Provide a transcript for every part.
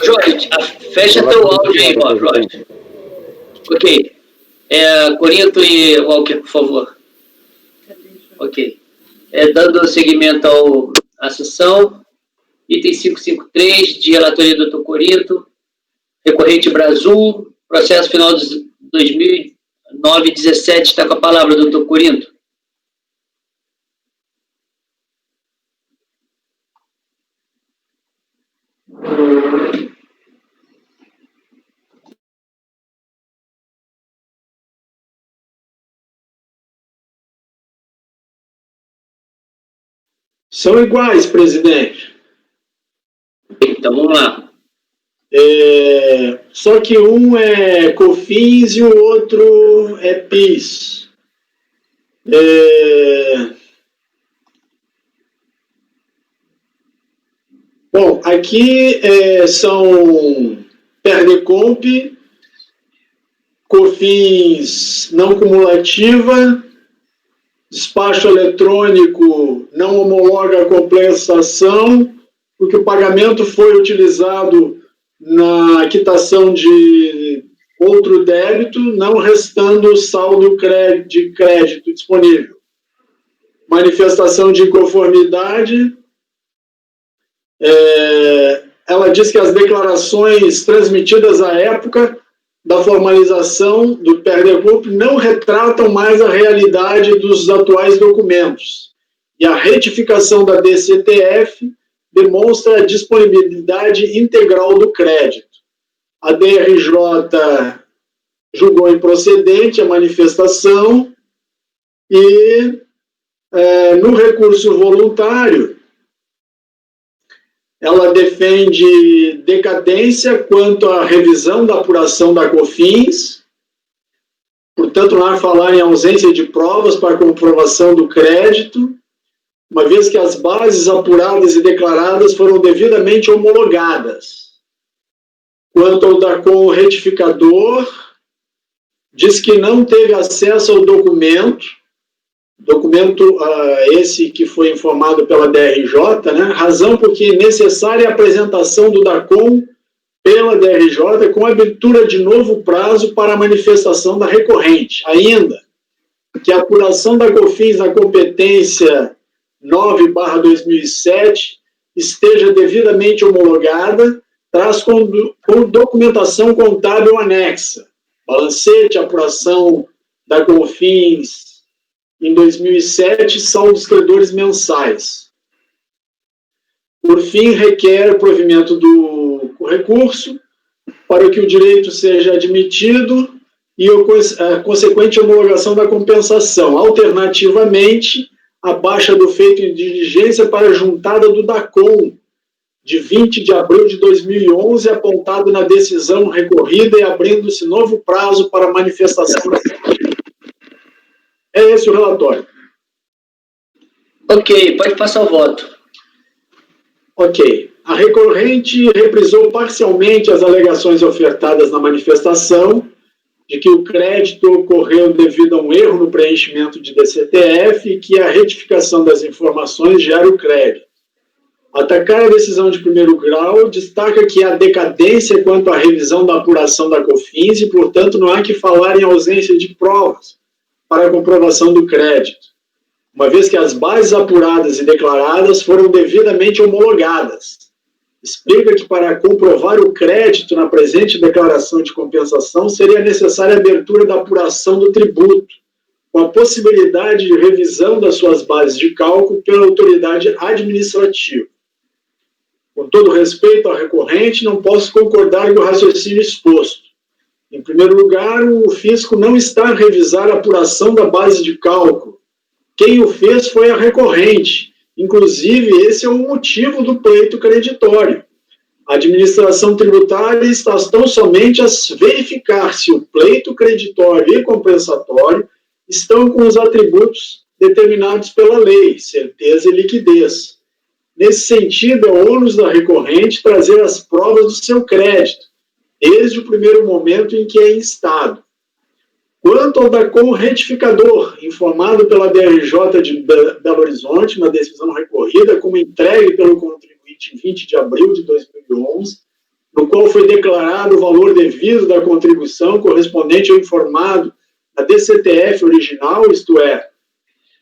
Jorge, fecha teu áudio aí, ó, Jorge. Ok. Corinto e Walker, por favor. Ok. Dando seguimento à sessão, item 553, de relatoria do Dr. Corinto, recorrente Brasil, processo final de 2009-17, está com a palavra, Dr. Corinto. São iguais, presidente. Então, vamos lá. Só que um é COFINS e o outro é PIS. Bom, aqui são Perdecomp, COFINS não cumulativa, despacho eletrônico não homologa a compensação, porque o pagamento foi utilizado na quitação de outro débito, não restando o saldo de crédito disponível. Manifestação de inconformidade. Ela diz que as declarações transmitidas à época da formalização do Perdecomp não retratam mais a realidade dos atuais documentos. E a retificação da DCTF demonstra a disponibilidade integral do crédito. A DRJ julgou improcedente a manifestação e, no recurso voluntário, ela defende decadência quanto à revisão da apuração da COFINS, portanto, não há falar em ausência de provas para comprovação do crédito, uma vez que as bases apuradas e declaradas foram devidamente homologadas. Quanto ao DACOM retificador, diz que não teve acesso ao documento esse que foi informado pela DRJ, né? Razão porque é necessária a apresentação do DACOM pela DRJ com abertura de novo prazo para a manifestação da recorrente. Ainda que a apuração da COFINS na competência 9/2007 esteja devidamente homologada, traz com documentação contábil anexa, balancete, apuração da COFINS em 2007, saldos credores mensais. Por fim, requer o provimento do recurso para que o direito seja admitido e a consequente homologação da compensação. Alternativamente, a baixa do feito em diligência para a juntada do DACOM, de 20 de abril de 2011, apontado na decisão recorrida e abrindo-se novo prazo para manifestação da recorrente. É esse o relatório. Ok, pode passar o voto. Ok. A recorrente reprisou parcialmente as alegações ofertadas na manifestação de que o crédito ocorreu devido a um erro no preenchimento de DCTF e que a retificação das informações gera o crédito. Atacar a decisão de primeiro grau destaca que há decadência quanto à revisão da apuração da COFINS e, portanto, não há que falar em ausência de provas para a comprovação do crédito, uma vez que as bases apuradas e declaradas foram devidamente homologadas. Explica que para comprovar o crédito na presente declaração de compensação seria necessária a abertura da apuração do tributo, com a possibilidade de revisão das suas bases de cálculo pela autoridade administrativa. Com todo respeito ao recorrente, não posso concordar com o raciocínio exposto. Em primeiro lugar, o fisco não está a revisar a apuração da base de cálculo. Quem o fez foi a recorrente. Inclusive, esse é o motivo do pleito creditório. A administração tributária está tão somente a verificar se o pleito creditório e compensatório estão com os atributos determinados pela lei, certeza e liquidez. Nesse sentido, é o ônus da recorrente trazer as provas do seu crédito, desde o primeiro momento em que é instado. Quanto ao DACOM retificador, informado pela DRJ de Belo Horizonte, na decisão recorrida, como entregue pelo contribuinte em 20 de abril de 2011, no qual foi declarado o valor devido da contribuição correspondente ao informado da DCTF original, isto é,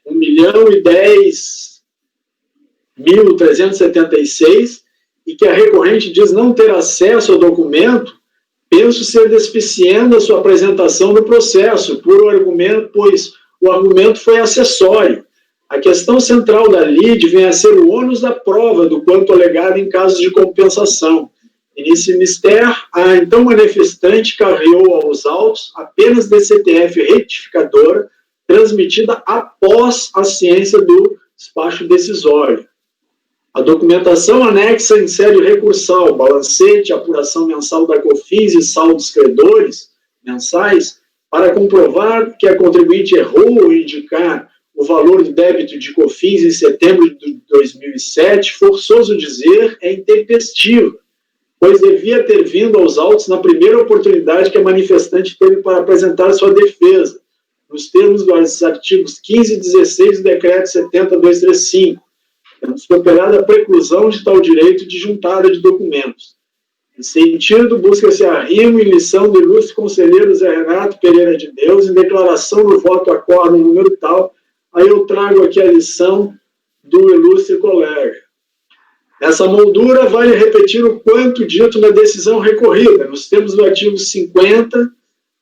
1.010.376, e que a recorrente diz não ter acesso ao documento, penso ser deficiente a sua apresentação no processo, pois o argumento foi acessório. A questão central da lide vem a ser o ônus da prova do quanto alegado em casos de compensação. E nesse mistério, a então manifestante carreou aos autos apenas DCTF retificadora transmitida após a ciência do despacho decisório. A documentação anexa em série recursal, balancete, apuração mensal da COFINS e saldos credores mensais, para comprovar que a contribuinte errou em indicar o valor do débito de COFINS em setembro de 2007, forçoso dizer, é intempestivo, pois devia ter vindo aos autos na primeira oportunidade que a manifestante teve para apresentar sua defesa, nos termos dos artigos 15 e 16 do Decreto 70.235, tendo superada a preclusão de tal direito de juntada de documentos. Nesse sentido, busca-se arrimo e lição do ilustre conselheiro Zé Renato Pereira de Deus, em declaração do voto a quórum número tal. Aí eu trago aqui a lição do ilustre colega. Nessa moldura, vale repetir o quanto dito na decisão recorrida, nos termos do artigo 50,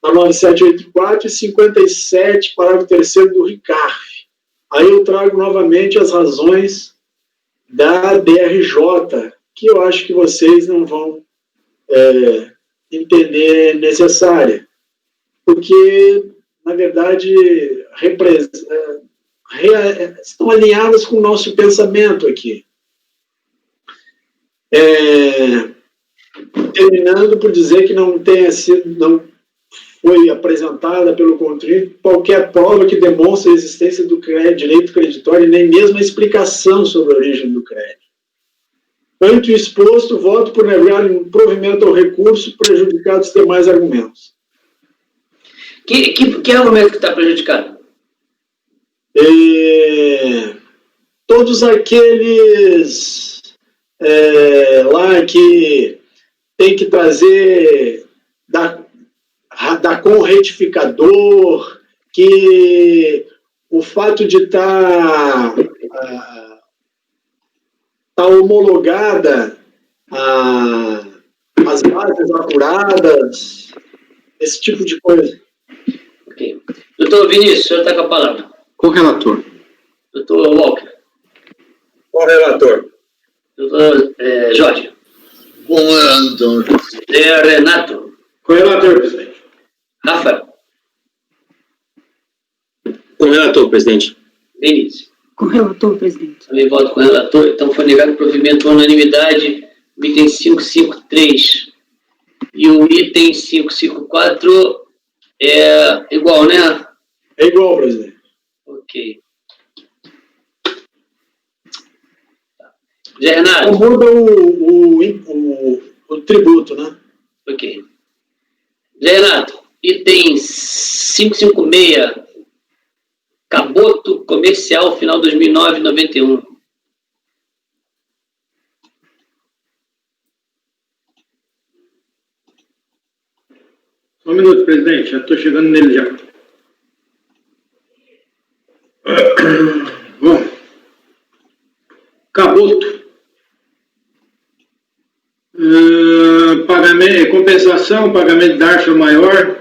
da 9784 e 57, parágrafo 3º do RICARF. Aí eu trago novamente as razões da DRJ, que eu acho que vocês não vão entender necessária, porque, na verdade, estão alinhadas com o nosso pensamento aqui. Terminando por dizer que não foi apresentada pelo contribuinte qualquer prova que demonstre a existência do direito creditório e nem mesmo a explicação sobre a origem do crédito. Ante o exposto, voto por negar provimento ao recurso, prejudicado os demais argumentos. Que argumento que está prejudicado? Todos aqueles lá que tem que trazer da com retificador, que o fato de estar homologada as bases apuradas, esse tipo de coisa. Ok. Doutor Vinícius, o senhor está com a palavra. Com o relator. Doutor Walker. Com o relator. Doutor Jorge. Com o relator. Renato. Com o relator, presidente. Rafa. Com o relator, presidente. Vinícius. Com o relator, presidente. Também voto com o relator. Então foi negado o provimento por unanimidade, o item 553. E o item 554 é igual, né? É igual, presidente. Ok. Zé Renato. Então, muda o tributo, né? Ok. Zé Renato, item 556. Caboto comercial, final 2009-91. Só um minuto, presidente. Já estou chegando nele já. Bom. Caboto. Pagamento, compensação, pagamento de DARF maior.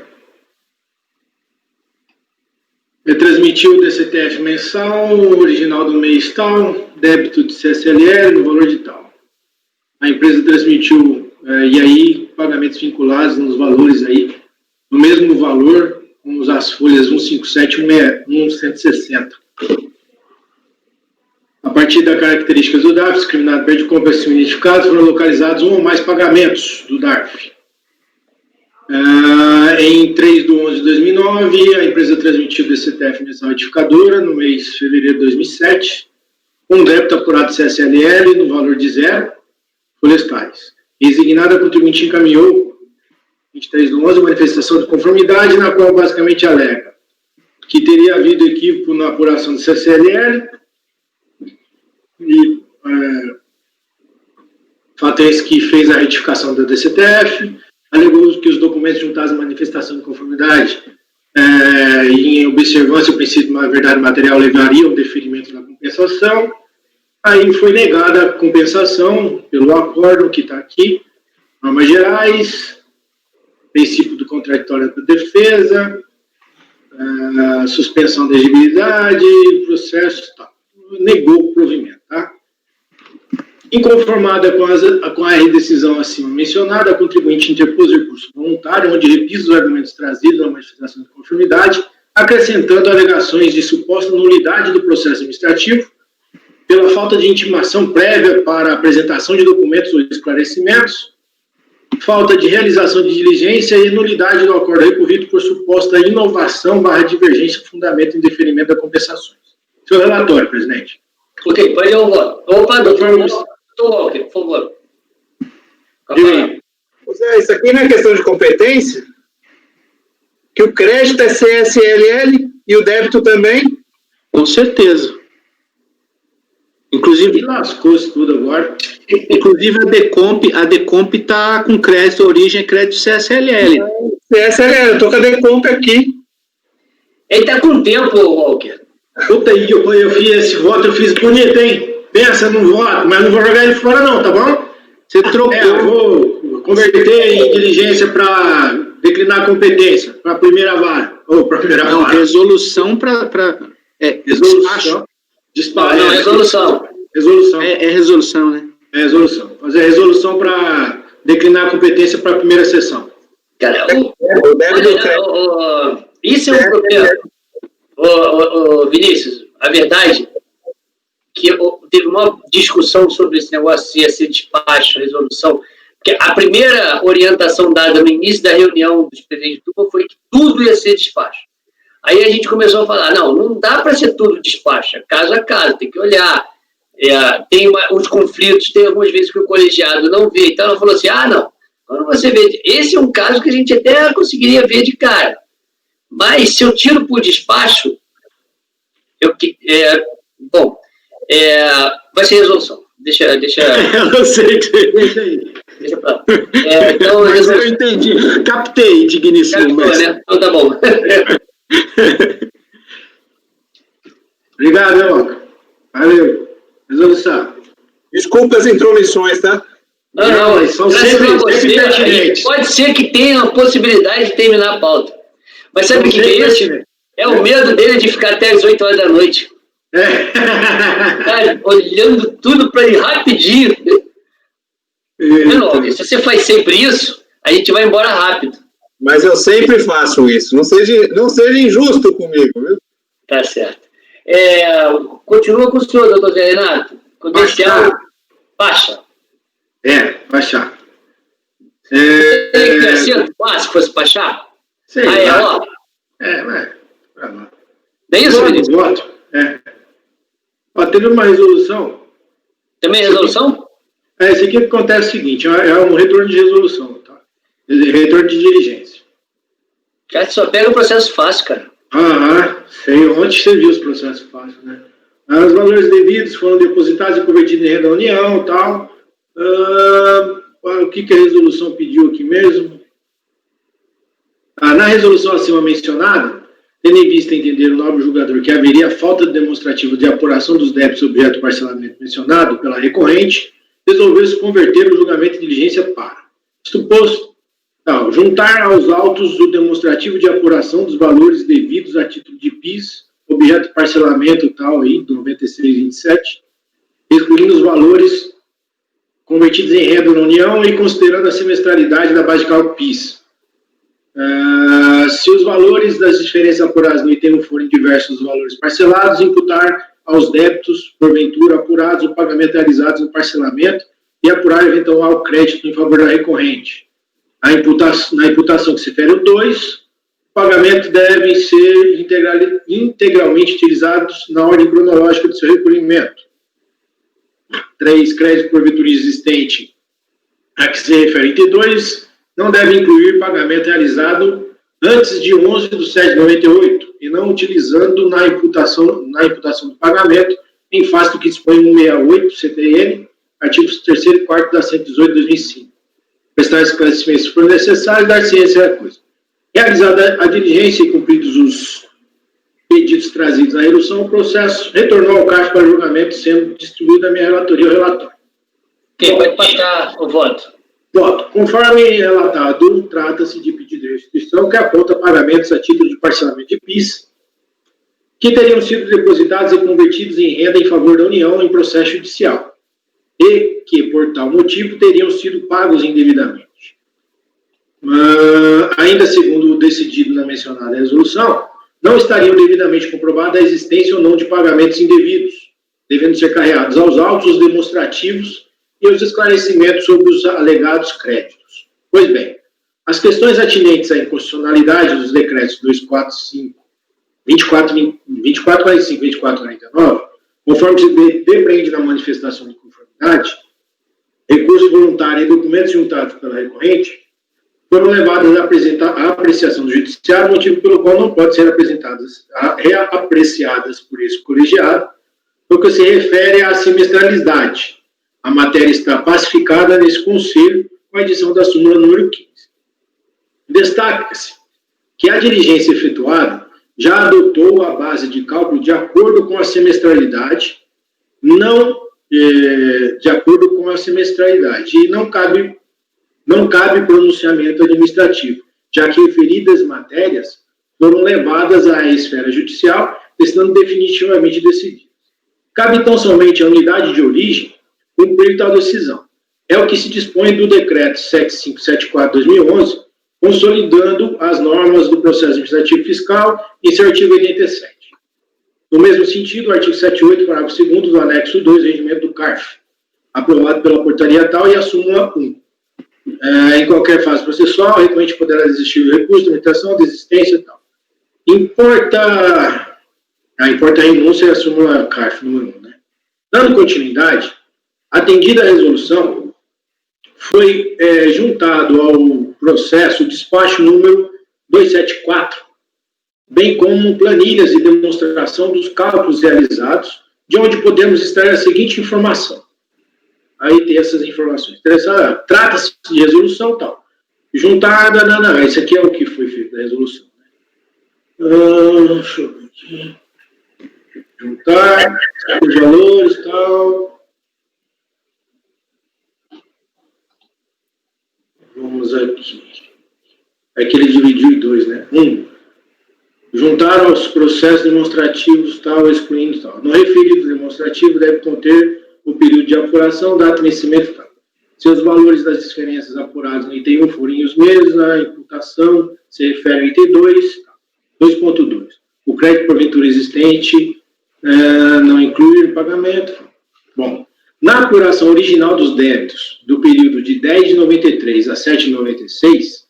Transmitiu o DCTF mensal, original do mês tal, débito de CSLL no valor de tal. A empresa transmitiu, e aí, pagamentos vinculados nos valores aí, no mesmo valor, com as folhas 157 e 160. A partir das características do DARF, discriminado perde compra e identificados, foram localizados um ou mais pagamentos do DARF. Em 3/11/2009, a empresa transmitiu o DCTF mensal retificadora no mês de fevereiro de 2007, com débito apurado de CSLL no valor de 0, folhas tais. Resignada, a contribuinte encaminhou, 23/11, manifestação de conformidade, na qual basicamente alega que teria havido equívoco na apuração do CSLL e Fato é esse que fez a retificação da DCTF, alegou que os documentos juntados à manifestação de conformidade em observância ao princípio da verdade material levariam ao deferimento da compensação. Aí foi negada a compensação pelo acórdão que está aqui, normas gerais, princípio do contraditório da defesa, suspensão da exigibilidade, processo, tá. Negou o provimento, tá? Inconformada com a decisão acima mencionada, a contribuinte interpôs recurso voluntário, onde repisa os argumentos trazidos na manifestação de conformidade, acrescentando alegações de suposta nulidade do processo administrativo, pela falta de intimação prévia para a apresentação de documentos ou esclarecimentos, falta de realização de diligência e nulidade do acordo recorrido por suposta inovação / divergência fundamento em deferimento da compensações. Seu relatório, presidente. Ok, pode ir ao voto. Opa, doutor Walker, por favor. Zé, isso aqui não é questão de competência? Que o crédito é CSLL e o débito também? Com certeza. Inclusive, E lascou-se tudo agora. inclusive a Decomp está com crédito, origem é crédito CSLL. CSLL, eu tô com a Decomp aqui. Ele tá com tempo, Walker. Puta aí, eu fiz esse voto, eu fiz bonito, hein? Pensa no voto, mas não vou jogar ele fora não, tá bom? Você trocou. Eu vou converter em diligência para declinar a competência, para a primeira vara. Ou para a primeira Não, vara. resolução para... Resolução. Não, resolução. Resolução. É resolução, né? É resolução. Fazer a resolução para declinar a competência para a primeira sessão. Cara, O débito e o crédito. isso é um problema. Vinícius, a verdade que teve uma discussão sobre esse negócio se ia ser despacho, resolução, porque a primeira orientação dada no início da reunião dos presidentes de turma foi que tudo ia ser despacho. Aí a gente começou a falar, não dá para ser tudo despacho, é caso a caso, tem que olhar. Tem os conflitos, tem algumas vezes que o colegiado não vê, então ela falou assim, não, quando você vê, esse é um caso que a gente até conseguiria ver de cara, mas se eu tiro por despacho, vai ser resolução. Deixa. Eu não sei que... Deixa aí. Deixa pra lá. Então, Mas eu entendi. Captei, digníssimo. Captou, né? Então tá bom. Obrigado, Walker. Valeu. Resolução. Desculpa as intromissões, tá? Não, eles são sempre pertinentes. Pode ser que tenha a possibilidade de terminar a pauta. Mas sabe o que é isso? É o medo dele de ficar até as 8 horas da noite. Cara, olhando tudo para ele rapidinho. Não, se você faz sempre isso, a gente vai embora rápido. Mas eu sempre faço isso. Não seja injusto comigo, viu? Tá certo. Continua com o senhor, doutor Zé Renato. Comercial, baixa. Baixar. Tem que ser se fosse baixar? Sei ó. Mas... Pra lá. Não é isso, Vinícius? Voto. Teve uma resolução. Também é resolução? Esse aqui acontece o seguinte, é um retorno de resolução, tá? Retorno de diligência. Cara, só pega o processo fácil, cara. Sei. Ontem você viu os processos fáceis, né? Os valores devidos foram depositados e convertidos em renda da União e tal. O que a resolução pediu aqui mesmo? Na resolução acima mencionada, tendo em vista entender o nobre julgador que haveria falta de demonstrativo de apuração dos débitos objeto do parcelamento mencionado pela recorrente, resolveu-se converter o julgamento de diligência para, isto posto, juntar aos autos o demonstrativo de apuração dos valores devidos a título de PIS, objeto de parcelamento tal aí, do 9627, excluindo os valores convertidos em renda na União e considerando a semestralidade da base de cálculo PIS. Se os valores das diferenças apuradas no item forem diversos dos valores parcelados, imputar aos débitos, porventura apurados, o pagamento realizado no parcelamento e apurar eventual crédito em favor da recorrente. Na imputação que se refere ao 2, o pagamento deve ser integralmente utilizados na ordem cronológica do seu recolhimento. 3, crédito porventura existente a que se refere item 2, não deve incluir pagamento realizado antes de 11/7/98 e não utilizando na imputação do pagamento, em face do que dispõe 168 CTN, artigos 3º e 4º da 118 de 2005. Prestar esclarecimentos se for necessário, dar ciência à coisa. Realizada a diligência e cumpridos os pedidos trazidos na resolução, o processo retornou ao CARF para julgamento, sendo distribuída a minha relatoria ao relatório. Ok, pode passar o voto. Voto. Conforme relatado, trata-se de pedido de restituição que aponta pagamentos a título de parcelamento de PIS, que teriam sido depositados e convertidos em renda em favor da União em processo judicial, e que, por tal motivo, teriam sido pagos indevidamente. Ainda segundo o decidido na mencionada resolução, não estariam devidamente comprovada a existência ou não de pagamentos indevidos, devendo ser carregados aos autos demonstrativos e os esclarecimentos sobre os alegados créditos. Pois bem, as questões atinentes à inconstitucionalidade dos decretos 245, 2445 e 2449, conforme se depreende na manifestação de conformidade, recurso voluntário e documentos juntados pela recorrente, foram levadas à apreciação do judiciário, motivo pelo qual não podem ser reapreciadas por esse colegiado, no que se refere à semestralidade. A matéria está pacificada nesse conselho com a edição da súmula número 15. Destaca-se que a diligência efetuada já adotou a base de cálculo de acordo com a semestralidade, e não cabe pronunciamento administrativo, já que referidas matérias foram levadas à esfera judicial, estando definitivamente decididas. Cabe então somente à unidade de origem cumprir tal decisão. É o que se dispõe do decreto 7574/2011, consolidando as normas do processo administrativo fiscal em seu artigo 87. No mesmo sentido, o artigo 78, parágrafo 2º do anexo 2 do regimento do CARF, aprovado pela portaria tal e a súmula 1. Em qualquer fase processual, o recorrente poderá desistir do recurso, tramitação, desistência e tal. Importa a renúncia e a súmula CARF número 1. Né? Dando continuidade, atendida a resolução, foi juntado ao processo o despacho número 274, bem como planilhas e demonstração dos cálculos realizados, de onde podemos extrair a seguinte informação. Aí tem essas informações. Trata-se de resolução tal. Juntada, não. Esse aqui é o que foi feito da resolução. Deixa eu ver aqui. Juntar os valores tal. Vamos aqui. Aqui ele dividiu em dois, né? Juntar aos processos demonstrativos tal, excluindo tal. No referido demonstrativo deve conter o período de apuração, data de vencimento tal. Se os valores das diferenças apuradas no item 1 forem os mesmos, a imputação se refere ao item 2. 2.2. O crédito porventura existente não inclui o pagamento. Bom, na apuração original dos débitos do período de 10 de 93 a 7 de 96,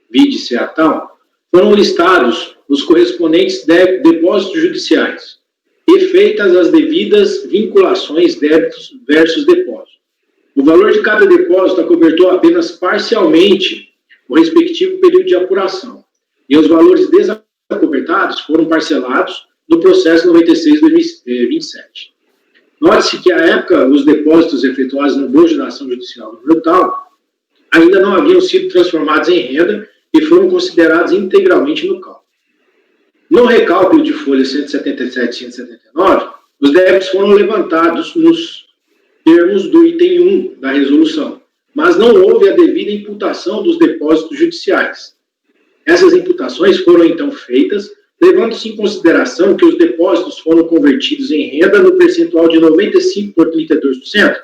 vide-se a tal, foram listados os correspondentes depósitos judiciais e feitas as devidas vinculações débitos versus depósito. O valor de cada depósito acobertou apenas parcialmente o respectivo período de apuração, e os valores desacobertados foram parcelados no processo 96/27. Note-se que, à época, os depósitos efetuados no bojo da ação judicial número tal ainda não haviam sido transformados em renda e foram considerados integralmente no cálculo. No recálculo de folhas 177 e 179, os débitos foram levantados nos termos do item 1 da resolução, mas não houve a devida imputação dos depósitos judiciais. Essas imputações foram então feitas, levando-se em consideração que os depósitos foram convertidos em renda no percentual de 95,32%,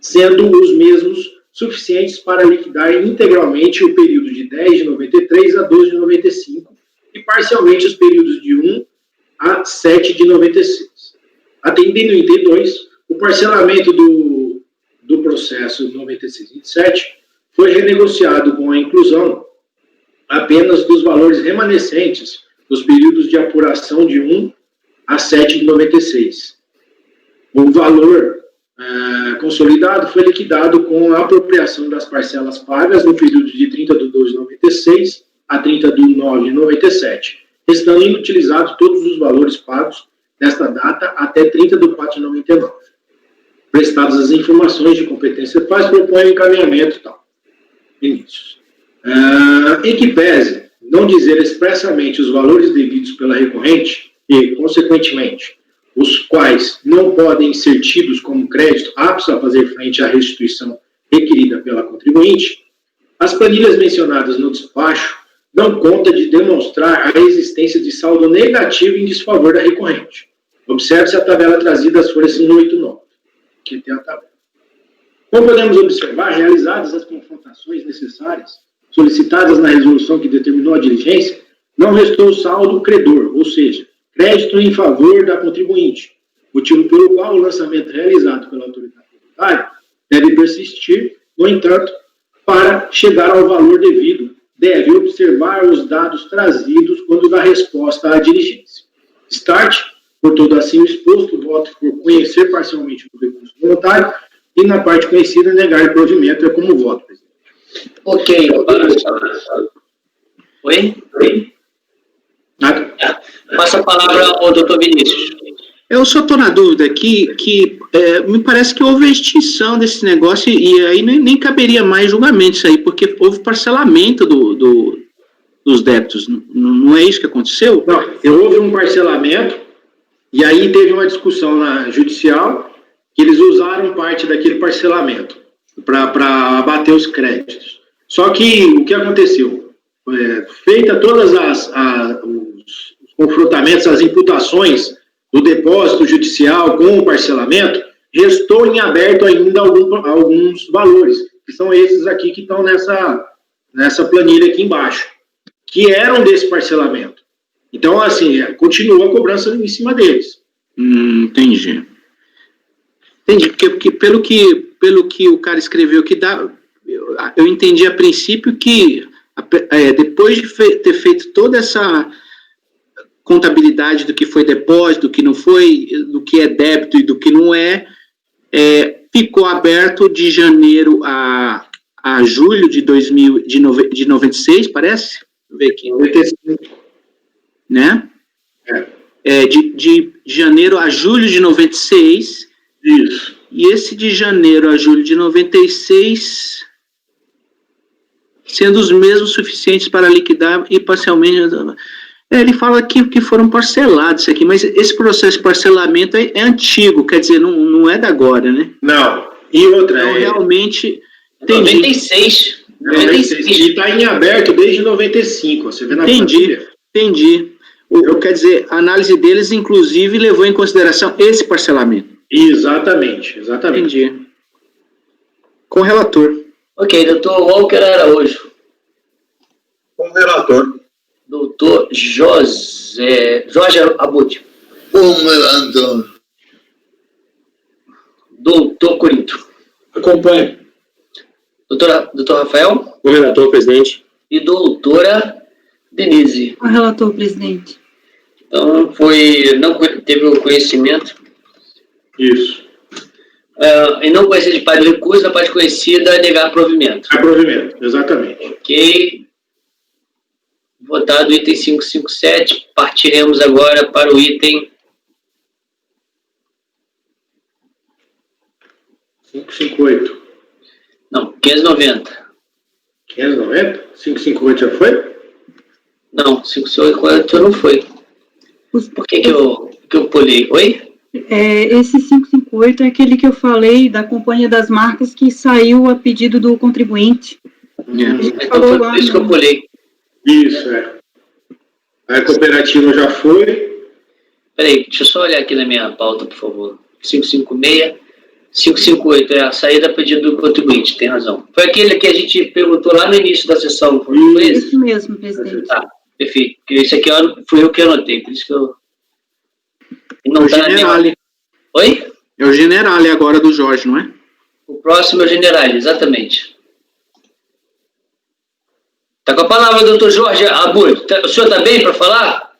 sendo os mesmos suficientes para liquidar integralmente o período de 10 de 93 a 12 de 95 e parcialmente os períodos de 1 a 7 de 96. Atendendo o item 2, o parcelamento do processo 96/27 foi renegociado com a inclusão apenas dos valores remanescentes dos períodos de apuração de 1 a 7 de 96. O valor consolidado foi liquidado com a apropriação das parcelas pagas no período de 30 de 12 de 96 a 30 de 9 de 97, restando inutilizados todos os valores pagos nesta data até 30 de 4 de 99. prestadas as informações de competência faz, propõe o encaminhamento e tal. Inícios. Em que pese não dizer expressamente os valores devidos pela recorrente e, consequentemente, os quais não podem ser tidos como crédito aptos a fazer frente à restituição requerida pela contribuinte, as planilhas mencionadas no despacho dão conta de demonstrar a existência de saldo negativo em desfavor da recorrente. Observe-se a tabela trazida às folhas 189, que tem a tabela. Como podemos observar, realizadas as confrontações necessárias solicitadas na resolução que determinou a diligência, não restou saldo credor, ou seja, crédito em favor da contribuinte, motivo pelo qual o lançamento realizado pela autoridade tributária deve persistir. No entanto, para chegar ao valor devido, deve observar os dados trazidos quando dá resposta à diligência. Start, por todo assim exposto, voto por conhecer parcialmente o recurso voluntário e, na parte conhecida, negar o provimento é como voto, presidente. Ok. Oi? Nada? Passa a palavra ao doutor Vinícius. Eu só estou na dúvida aqui que me parece que houve a extinção desse negócio e aí nem caberia mais julgamento isso aí, porque houve parcelamento dos débitos. Não é isso que aconteceu? Não, houve um parcelamento e aí teve uma discussão na judicial que eles usaram parte daquele parcelamento para abater os créditos. Só que o que aconteceu? Feita todas os confrontamentos, as imputações do depósito judicial com o parcelamento, restou em aberto ainda alguns valores, que são esses aqui que estão nessa planilha aqui embaixo, que eram desse parcelamento. Então, assim, continua a cobrança em cima deles. Entendi. Porque pelo que o cara escreveu aqui, eu entendi a princípio que depois de ter feito toda essa contabilidade do que foi depósito, do que não foi, do que é débito e do que não ficou aberto de janeiro a julho de 96, parece? Deixa eu ver aqui. 95. Né? De janeiro a julho de 96. Isso. E esse de janeiro a julho de 96, sendo os mesmos suficientes para liquidar e parcialmente... Ele fala que foram parcelados isso aqui, mas esse processo de parcelamento é antigo, quer dizer, não é da agora, né? Não. E outra... Então, realmente... 96. 96. E está em aberto desde 95, você vê na planilha. Entendi. Quer dizer, a análise deles, inclusive, levou em consideração esse parcelamento. Exatamente. Entendi. Com o relator. Ok, doutor Walker Araújo. Com o relator. Doutor Jorge Abud. Com relator. Doutor Corinto. Acompanhe. Doutor Rafael. Com relator, presidente. E doutora Denise. Com relator, presidente. Então, não teve o conhecimento. Isso. E não conhecer de parte de recurso, a parte conhecida negar provimento. Provimento, exatamente. Ok. Votado o item 557, partiremos agora para o item 558. Não, 590. 590? 558 já foi? Não, 558 não foi. Por que eu pulei? Oi? Esse 558 é aquele que eu falei da Companhia das Marcas que saiu a pedido do contribuinte. Então foi por isso que eu pulei. Isso, A cooperativa já foi. Peraí, deixa eu só olhar aqui na minha pauta, por favor. 556, 558 é a saída a pedido do contribuinte, tem razão. Foi aquele que a gente perguntou lá no início da sessão. Foi esse? Isso mesmo, presidente. Tá, perfeito. Porque esse aqui fui eu que anotei, por isso que eu... Não o tá Generale. Oi? É o Generale agora do Jorge, não é? O próximo é o Generale, exatamente. Está com a palavra, doutor Jorge Abud. O senhor está bem para falar?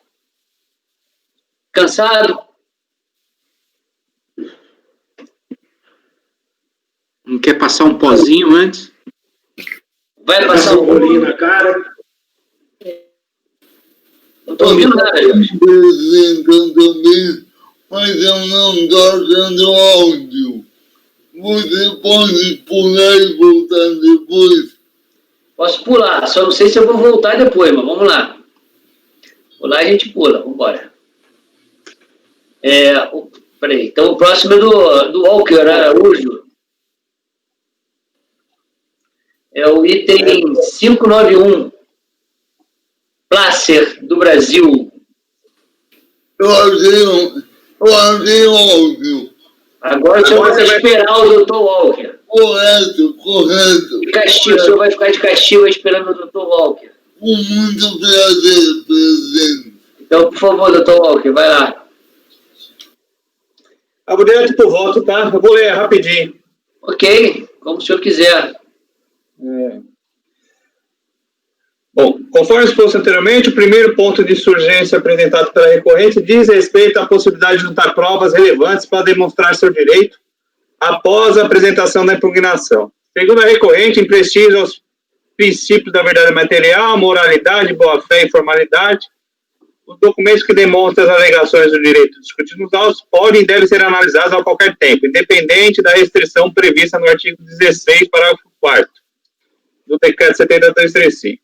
Cansado? Não quer passar um pozinho antes? Vai passar um bolinho na cara. Não estou ouvindo nada, Jorge. Apresentando também, mas eu não estou dando áudio. Você pode pular e voltar depois? Posso pular, só não sei se eu vou voltar depois, mas vamos lá. Pular a gente pula, vamos embora. Peraí, então o próximo é do Walker Araújo. É o item 591. Placer, do Brasil. Eu achei óbvio. Agora o senhor vai esperar o Dr. Walker. Correto. De castigo, o senhor vai ficar de castigo esperando o Dr. Walker. Com muito prazer, presidente. Então, por favor, Dr. Walker, vai lá. Vou direto pro voto, tá? Eu vou ler rapidinho. Ok, como o senhor quiser. Bom, conforme exposto anteriormente, o primeiro ponto de surgência apresentado pela recorrente diz respeito à possibilidade de juntar provas relevantes para demonstrar seu direito após a apresentação da impugnação. Segundo a recorrente, em prestígio aos princípios da verdade material, moralidade, boa-fé e formalidade, os documentos que demonstram as alegações do direito discutidos nos autos podem e devem ser analisados a qualquer tempo, independente da restrição prevista no artigo 16, parágrafo 4º do Decreto 7235.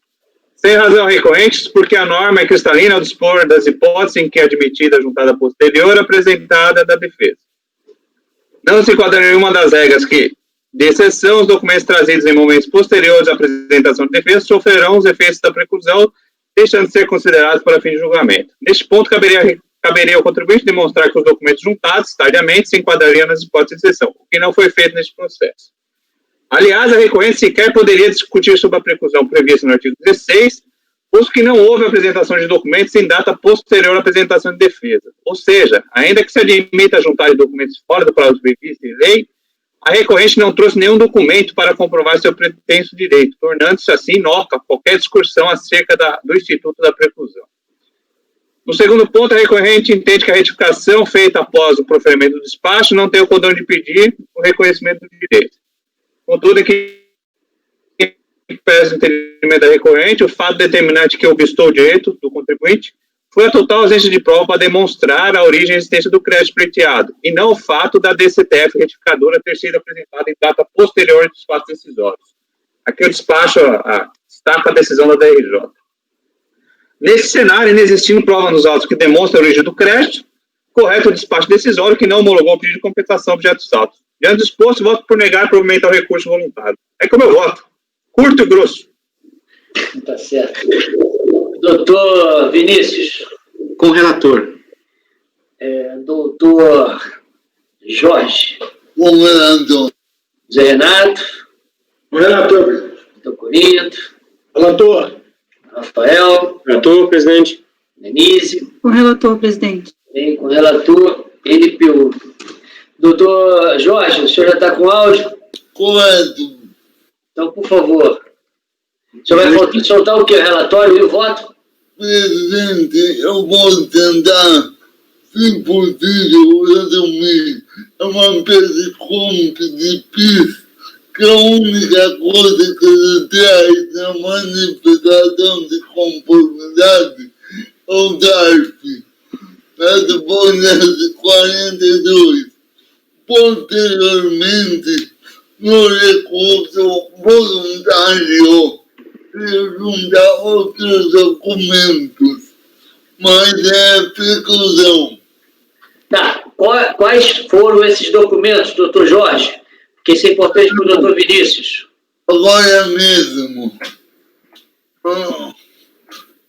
Sem razão recorrente, porque a norma é cristalina ao dispor das hipóteses em que é admitida a juntada posterior apresentada da defesa. Não se enquadra nenhuma das regras que, de exceção, os documentos trazidos em momentos posteriores à apresentação de defesa sofrerão os efeitos da preclusão, deixando de ser considerados para fim de julgamento. Neste ponto, caberia ao contribuinte demonstrar que os documentos juntados, tardiamente, se enquadrariam nas hipóteses de exceção, o que não foi feito neste processo. Aliás, a recorrente sequer poderia discutir sobre a preclusão prevista no artigo 16, posto que não houve apresentação de documentos em data posterior à apresentação de defesa. Ou seja, ainda que se admita a juntar de documentos fora do prazo previsto em lei, a recorrente não trouxe nenhum documento para comprovar seu pretenso direito, tornando-se assim inócua qualquer discussão acerca do instituto da preclusão. No segundo ponto, a recorrente entende que a retificação feita após o proferimento do despacho não tem o condão de pedir o reconhecimento do direito. Contudo, é que pese o entendimento da recorrente, o fato determinante que obstou o direito do contribuinte foi a total ausência de prova para demonstrar a origem e existência do crédito pleiteado, e não o fato da DCTF retificadora ter sido apresentada em data posterior dos fatos decisórios. Aqui o despacho destaca a decisão da DRJ. Nesse cenário, inexistindo prova nos autos que demonstra a origem do crédito, correto o despacho decisório que não homologou o pedido de compensação objeto dos autos. Diante do exposto, voto por negar provimento ao recurso voluntário. É como eu voto. Curto e grosso. Tá certo. Doutor Vinícius. Com o relator. Doutor Jorge. Com o relator. Zé Renato. O relator, presidente. Doutor Corinto. Relator. Rafael. Relator, presidente. Denise. Com o relator, presidente. Vem com o relator NPU. Doutor Jorge, o senhor já está com áudio? Correto. Então, por favor. O senhor vai soltar o quê? Relatório e o voto? Presidente, eu vou tentar, se possível, resumir. É uma pericompe de PIS, que a única coisa que ele traz na manifestação de conformidade é o DARF, depois de 42. Posteriormente, no recurso voluntário, juntar outros documentos, mas é preclusão. Tá. Quais foram esses documentos, doutor Jorge? Porque isso é importante para o doutor Vinícius. Agora mesmo,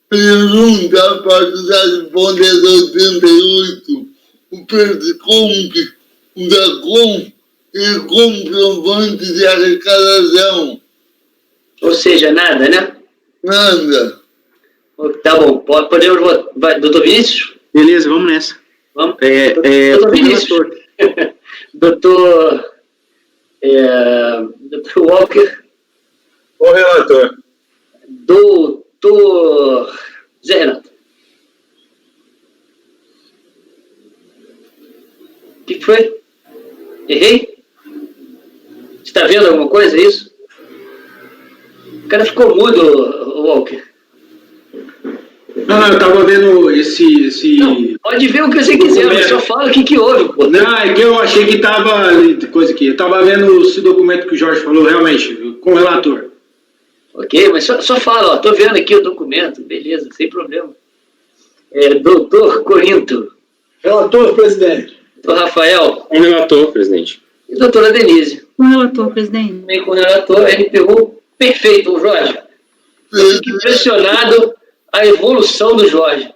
pergunta a partir da hipótese 88, o PERDICOMP da COM e comprovante de arrecadação. Ou seja, nada, né? Nada. Tá bom. Podemos votar. Doutor Vinícius? Beleza, vamos nessa. Vamos. Doutor Vinícius. Doutor Walker. O relator. Doutor Zé Renato. O que foi? Errei? Você está vendo alguma coisa, é isso? O cara ficou mudo, Walker. Não, eu estava vendo esse... Não, pode ver o que você quiser, mas só fala o que houve, pô. Não, é que eu achei que estava... Coisa aqui. Eu estava vendo esse documento que o Jorge falou, realmente, com o relator. Ok, mas só fala, ó, tô vendo aqui o documento, beleza, sem problema. Doutor Corinto. Relator, presidente. Doutor Rafael. Com relator, presidente. E doutora Denise. Com o relator, presidente. Também com o relator, ele pegou perfeito, Jorge. Eu fico impressionado a evolução do Jorge.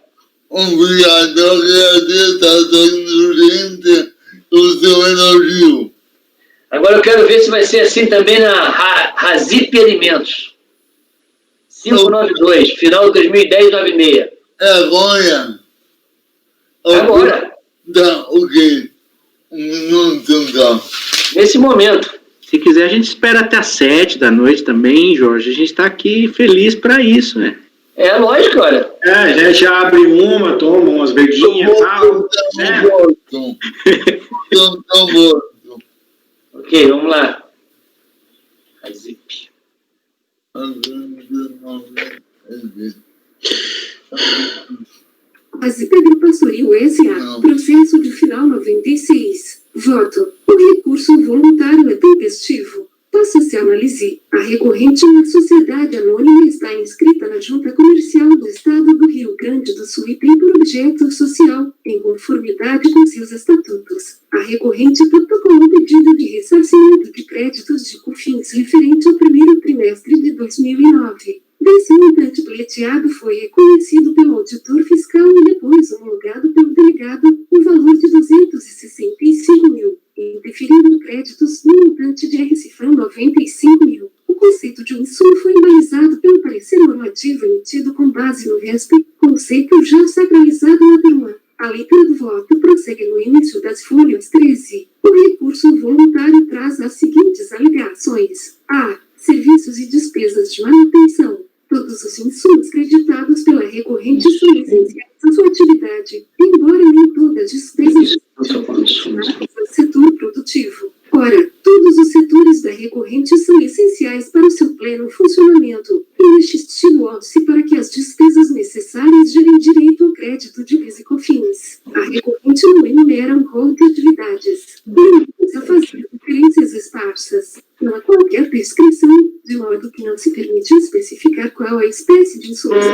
Obrigado, eu agradeço a Dona Urgente o seu elogio. Agora eu quero ver se vai ser assim também na Razip Alimentos. 592, final de 2010, 96. É agora? Agora. Tá, ok. Um minuto, então. Nesse momento. Se quiser, a gente espera até às 7 da noite também, Jorge. A gente está aqui feliz para isso, né? É lógico, olha. A gente abre uma, toma umas verdinhas e tal. Tô morto. Ok, vamos lá. Razip. Razip Agropastoril S.A. Processo de final 96. Voto. O recurso voluntário é tempestivo. Passa-se a análise. A recorrente na sociedade anônima está inscrita na Junta Comercial do Estado do Rio Grande do Sul e tem por objeto social, em conformidade com seus estatutos. A recorrente protocolou um pedido de ressarcimento de créditos de COFINS referente ao primeiro trimestre de 2009. Desse montante pleiteado foi reconhecido pelo auditor fiscal e depois homologado pelo delegado o valor de 265 mil, interferindo créditos no montante de RCFAM 95 mil. O conceito de um insumo foi embalizado pelo parecer normativo emitido com base no RESP, conceito já sacralizado na turma. A leitura do voto prossegue no início das folhas 13. O recurso voluntário traz as seguintes alegações. A. Serviços e despesas de manutenção. Todos os insumos creditados pela recorrente são essenciais à sua atividade, embora nem todas as despesas sejam destinadas ao setor produtivo. Ora, todos os setores da recorrente são essenciais para o seu pleno funcionamento, e neste estipula-se para que as despesas necessárias gerem direito ao crédito de PIS e COFINS. A recorrente não enumera um rol de atividades, limita-se a fazer referências esparsas. Não há qualquer prescrição, de modo que não se permite especificar qual a espécie de insumos.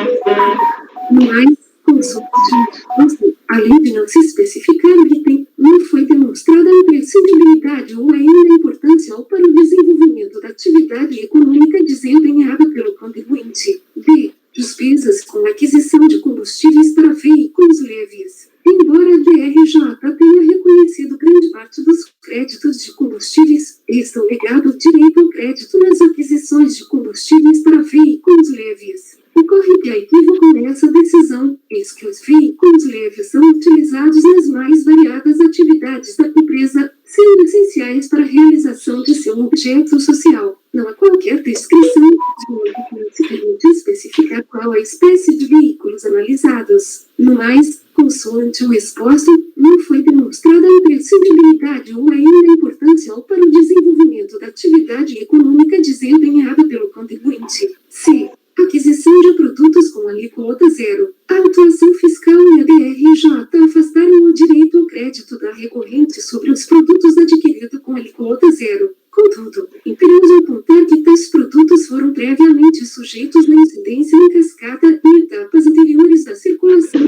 Mas, além de não se especificar o item, não foi demonstrada a imprescindibilidade ou ainda a importância para o desenvolvimento da atividade econômica desempenhada pelo contribuinte. B. Despesas com aquisição de combustíveis para veículos leves. Embora a DRJ tenha reconhecido grande parte dos créditos de combustíveis, estão negados direito ao crédito nas aquisições de combustíveis para veículos leves. Ocorre que há equívoco nessa decisão, eis que os veículos leves são utilizados nas mais variadas atividades da empresa, sendo essenciais para a realização de seu objeto social. Não há qualquer prescrição, de modo que não se permite especificar qual a espécie de veículos analisados. No mais, consoante o exposto, não foi demonstrada a imprescindibilidade ou ainda a importância para o desenvolvimento da atividade econômica desempenhada pelo contribuinte. C. Aquisição de produtos com alíquota zero. A atuação fiscal e a DRJ afastaram o direito ao crédito da recorrente sobre os produtos adquiridos com alíquota zero. Contudo, imperioso apontar que tais produtos foram previamente sujeitos na incidência em cascata em etapas anteriores da circulação.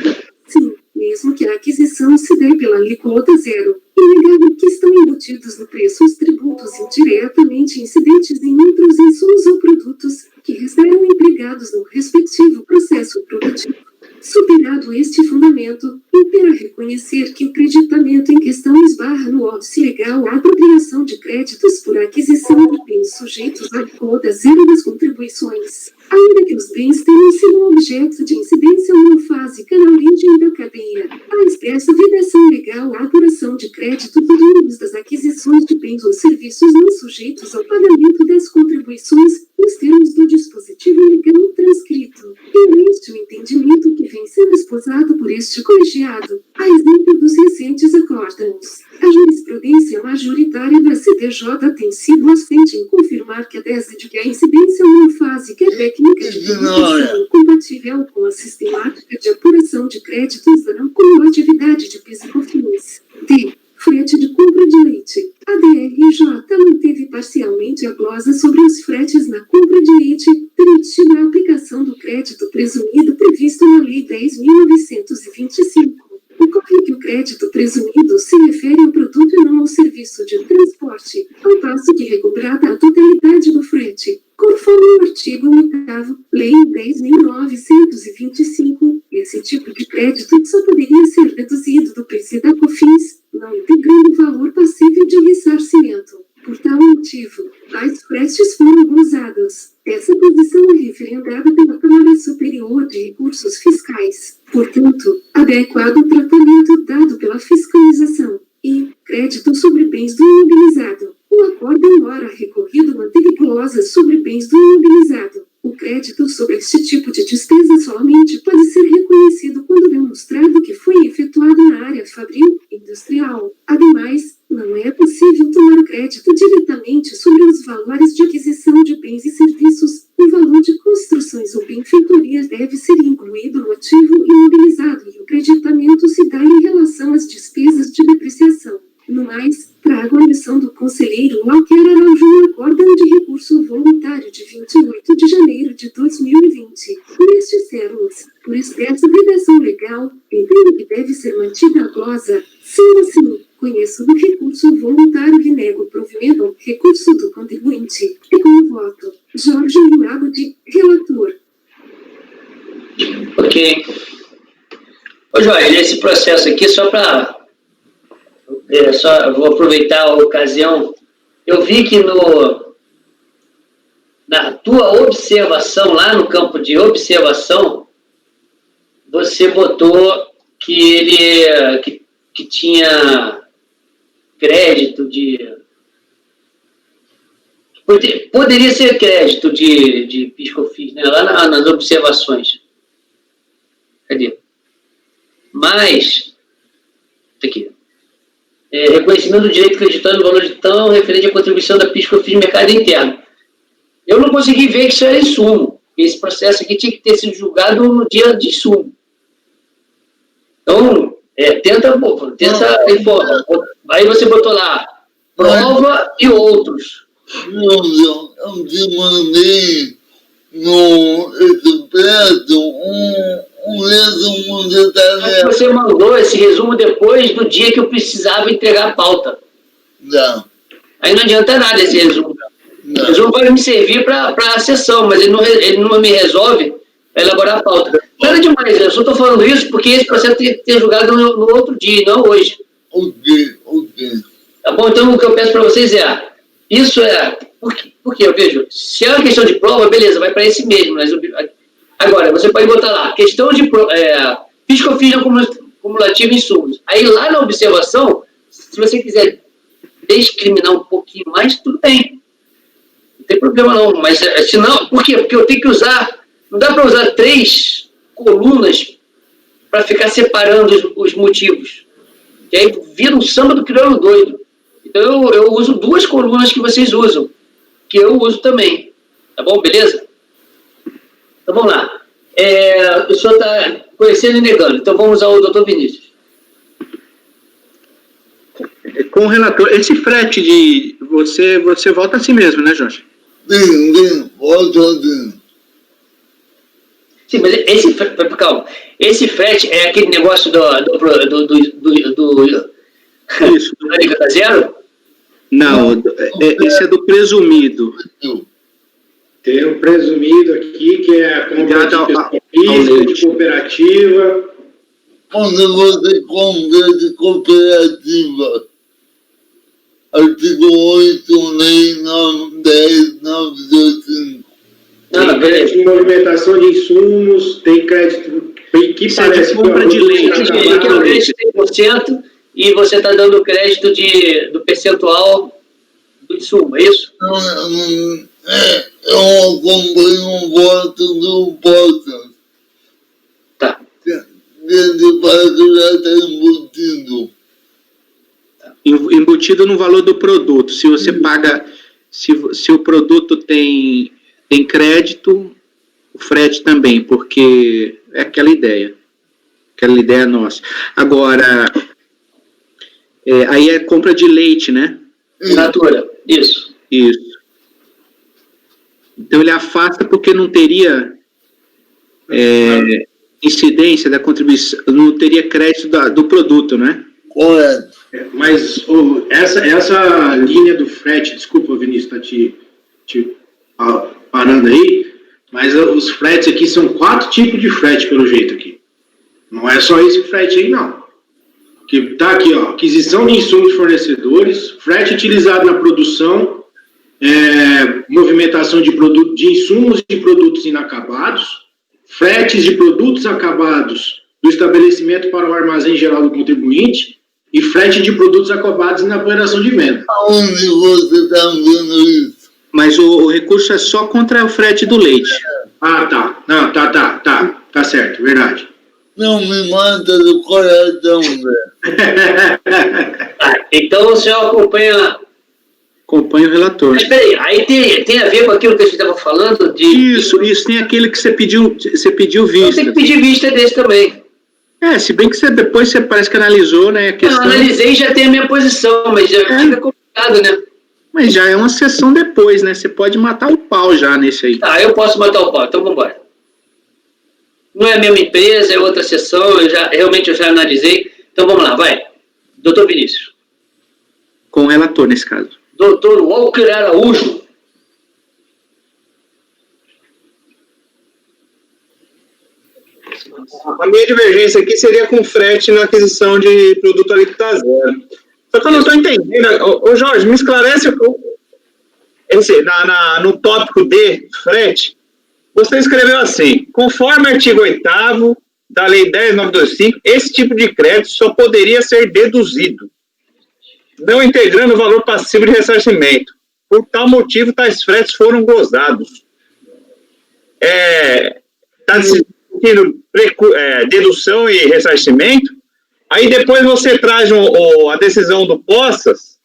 Sim, mesmo que a aquisição se dê pela alíquota zero, inegável que estão embutidos no preço os tributos indiretamente incidentes em outros insumos ou produtos que restaram empregados no respectivo processo produtivo. Superado este fundamento, impera reconhecer que o creditamento em questão esbarra no óbice legal à apropriação de créditos por aquisição de bens sujeitos à alíquota zero das contribuições. Ainda que os bens tenham sido objeto de incidência monofásica na origem da cadeia, a expressa vedação legal à apuração de crédito oriundos das aquisições de bens ou serviços não sujeitos ao pagamento das contribuições nos termos do dispositivo legal transcrito. E este o entendimento que vem sendo esposado por este colegiado, a exemplo dos recentes acórdãos. A jurisprudência majoritária da CDJ tem sido assente em confirmar que a tese de que a incidência monofásica é técnica de compatibilidade compatível com a sistemática de aplicação de créditos não como atividade de PIS e COFINS. D. Frete de compra de leite. A DRJ manteve parcialmente a glosa sobre os fretes na compra de leite, permitindo a aplicação do crédito presumido previsto na Lei 10.925. Ocorre que o crédito presumido se refere ao produto e não ao serviço de transporte, ao passo que recobrada a totalidade do frete. Conforme o artigo 8º, Lei 10.925, esse tipo de crédito só poderia ser deduzido do PIS e da COFINS, não integrando o valor passível de ressarcimento. Por tal motivo, tais fretes foram gozados. Essa posição é referendada pela Câmara Superior de Recursos Fiscais. Portanto, adequado o tratamento dado pela fiscalização e crédito sobre bens do imobilizado. O acordo embora recorrido manteve glosas sobre bens do imobilizado. O crédito sobre este tipo de despesa somente pode ser reconhecido quando demonstrado que foi efetuado na área fabril industrial. Ademais, não é possível tomar crédito diretamente sobre os valores de aquisição de bens e serviços. O valor de construções ou benfeitorias deve ser incluído no ativo imobilizado e o creditamento se dá em relação às despesas de depreciação. No mais, trago a missão do conselheiro Walker Araújo no acórdão de recurso voluntário de 28 de janeiro de 2020. Nestes termos, por expressa vedação legal, entendo que deve ser mantida a glosa. Sendo assim, conheço do recurso voluntário e nego o provimento ao recurso do contribuinte. E com o voto, Jorge Linago de relator. Ok. Ô, Jorge, esse processo aqui, só para... vou aproveitar a ocasião. Eu vi que na tua observação, lá no campo de observação, você botou que ele que tinha crédito de... Poderia ser crédito de PIS/COFINS, né? Lá nas observações. Cadê? Mas... Aqui. Reconhecimento do direito creditado no valor de tão referente à contribuição da PIS/COFINS no mercado interno. Eu não consegui ver que isso era insumo. Esse processo aqui tinha que ter sido julgado no dia de insumo. Então, tenta informar. Aí você botou lá, prova e outros. Eu te mandei no expresso um resumo detalhado. Você mandou esse resumo depois do dia que eu precisava entregar a pauta. Não. Aí não adianta nada esse resumo. Não. O resumo vai me servir para a sessão, mas ele não me resolve para elaborar a pauta. Nada demais, eu só estou falando isso porque esse processo tem que ter julgado no outro dia, não hoje. Ok. Tá bom? Então o que eu peço para vocês isso é... Por quê? Eu vejo, se é uma questão de prova, beleza, vai para esse mesmo, mas... Agora, você pode botar lá, questão de PIS/COFINS cumulativo em insumos. Aí lá na observação, se você quiser discriminar um pouquinho mais, tudo bem. Não tem problema não, mas se não, por quê? Porque eu tenho que usar, não dá para usar 3 colunas para ficar separando os motivos. Que aí vira um samba do crioulo doido. Então eu uso 2 colunas que vocês usam, que eu uso também. Tá bom? Beleza? Então, vamos lá. O senhor está conhecendo e negando, então vamos ao doutor Vinícius. Com o relator, esse frete de... Você volta assim mesmo, né, Jorge? Sim, volta assim. Sim, mas calma. Esse frete é aquele negócio do Isso. do alíquota zero? Não, esse é do presumido. Tem um presumido aqui, que é a compra de pessoa física, de cooperativa. Quando você compra de cooperativa, artigo 8, lei 10.925. Tem crédito de movimentação de insumos, tem crédito que parece... compra de leite. Que é o crédito de 100% e você está dando crédito do percentual do insumo, é isso? Eu acompanho o voto do Bottas. Tá. Desde para que já está embutido. Embutido no valor do produto. Se você paga, se o produto tem crédito, o frete também, porque é aquela ideia. Aquela ideia nossa. Agora, aí é compra de leite, né? Natura, isso. Isso. Então ele afasta porque não teria incidência da contribuição, não teria crédito do produto, né? Correto. Mas essa linha do frete, desculpa, Vinícius, tá te parando aí, mas os fretes aqui são 4 tipos de frete, pelo jeito aqui. Não é só esse frete aí, não. Que tá aqui, ó, aquisição de insumos de fornecedores, frete utilizado na produção, movimentação de insumos e produtos inacabados, fretes de produtos acabados do estabelecimento para o armazém geral do contribuinte e frete de produtos acabados na operação de venda. Onde você está vendo isso? Mas o recurso é só contra o frete do leite. Ah, tá. Não, tá certo, verdade. Não me mata do coração, velho. Então o senhor acompanha Acompanha o relator. Mas peraí, aí tem a ver com aquilo que a gente estava falando de... Isso, tem aquele que você pediu vista. Tem que pedir vista desse também. Se bem que depois você parece que analisou, né, a questão... Eu analisei e já tem a minha posição, mas já fica complicado, né? Mas já é uma sessão depois, né? Você pode matar o pau já nesse aí. Tá, eu posso matar o pau, então vamos embora. Não é a mesma empresa, é outra sessão, eu já analisei. Então vamos lá, vai. Doutor Vinícius. Com o relator, nesse caso. Doutor Walker Araújo. A minha divergência aqui seria com frete na aquisição de produto alíquota zero. Só que eu não estou entendendo. Ô Jorge, me esclarece. No tópico D, frete, você escreveu assim: conforme artigo 8º da Lei 10.925, esse tipo de crédito só poderia ser deduzido, não integrando o valor passivo de ressarcimento. Por tal motivo, tais fretes foram gozados. Está discutindo dedução e ressarcimento. Aí depois você traz a decisão do Poças,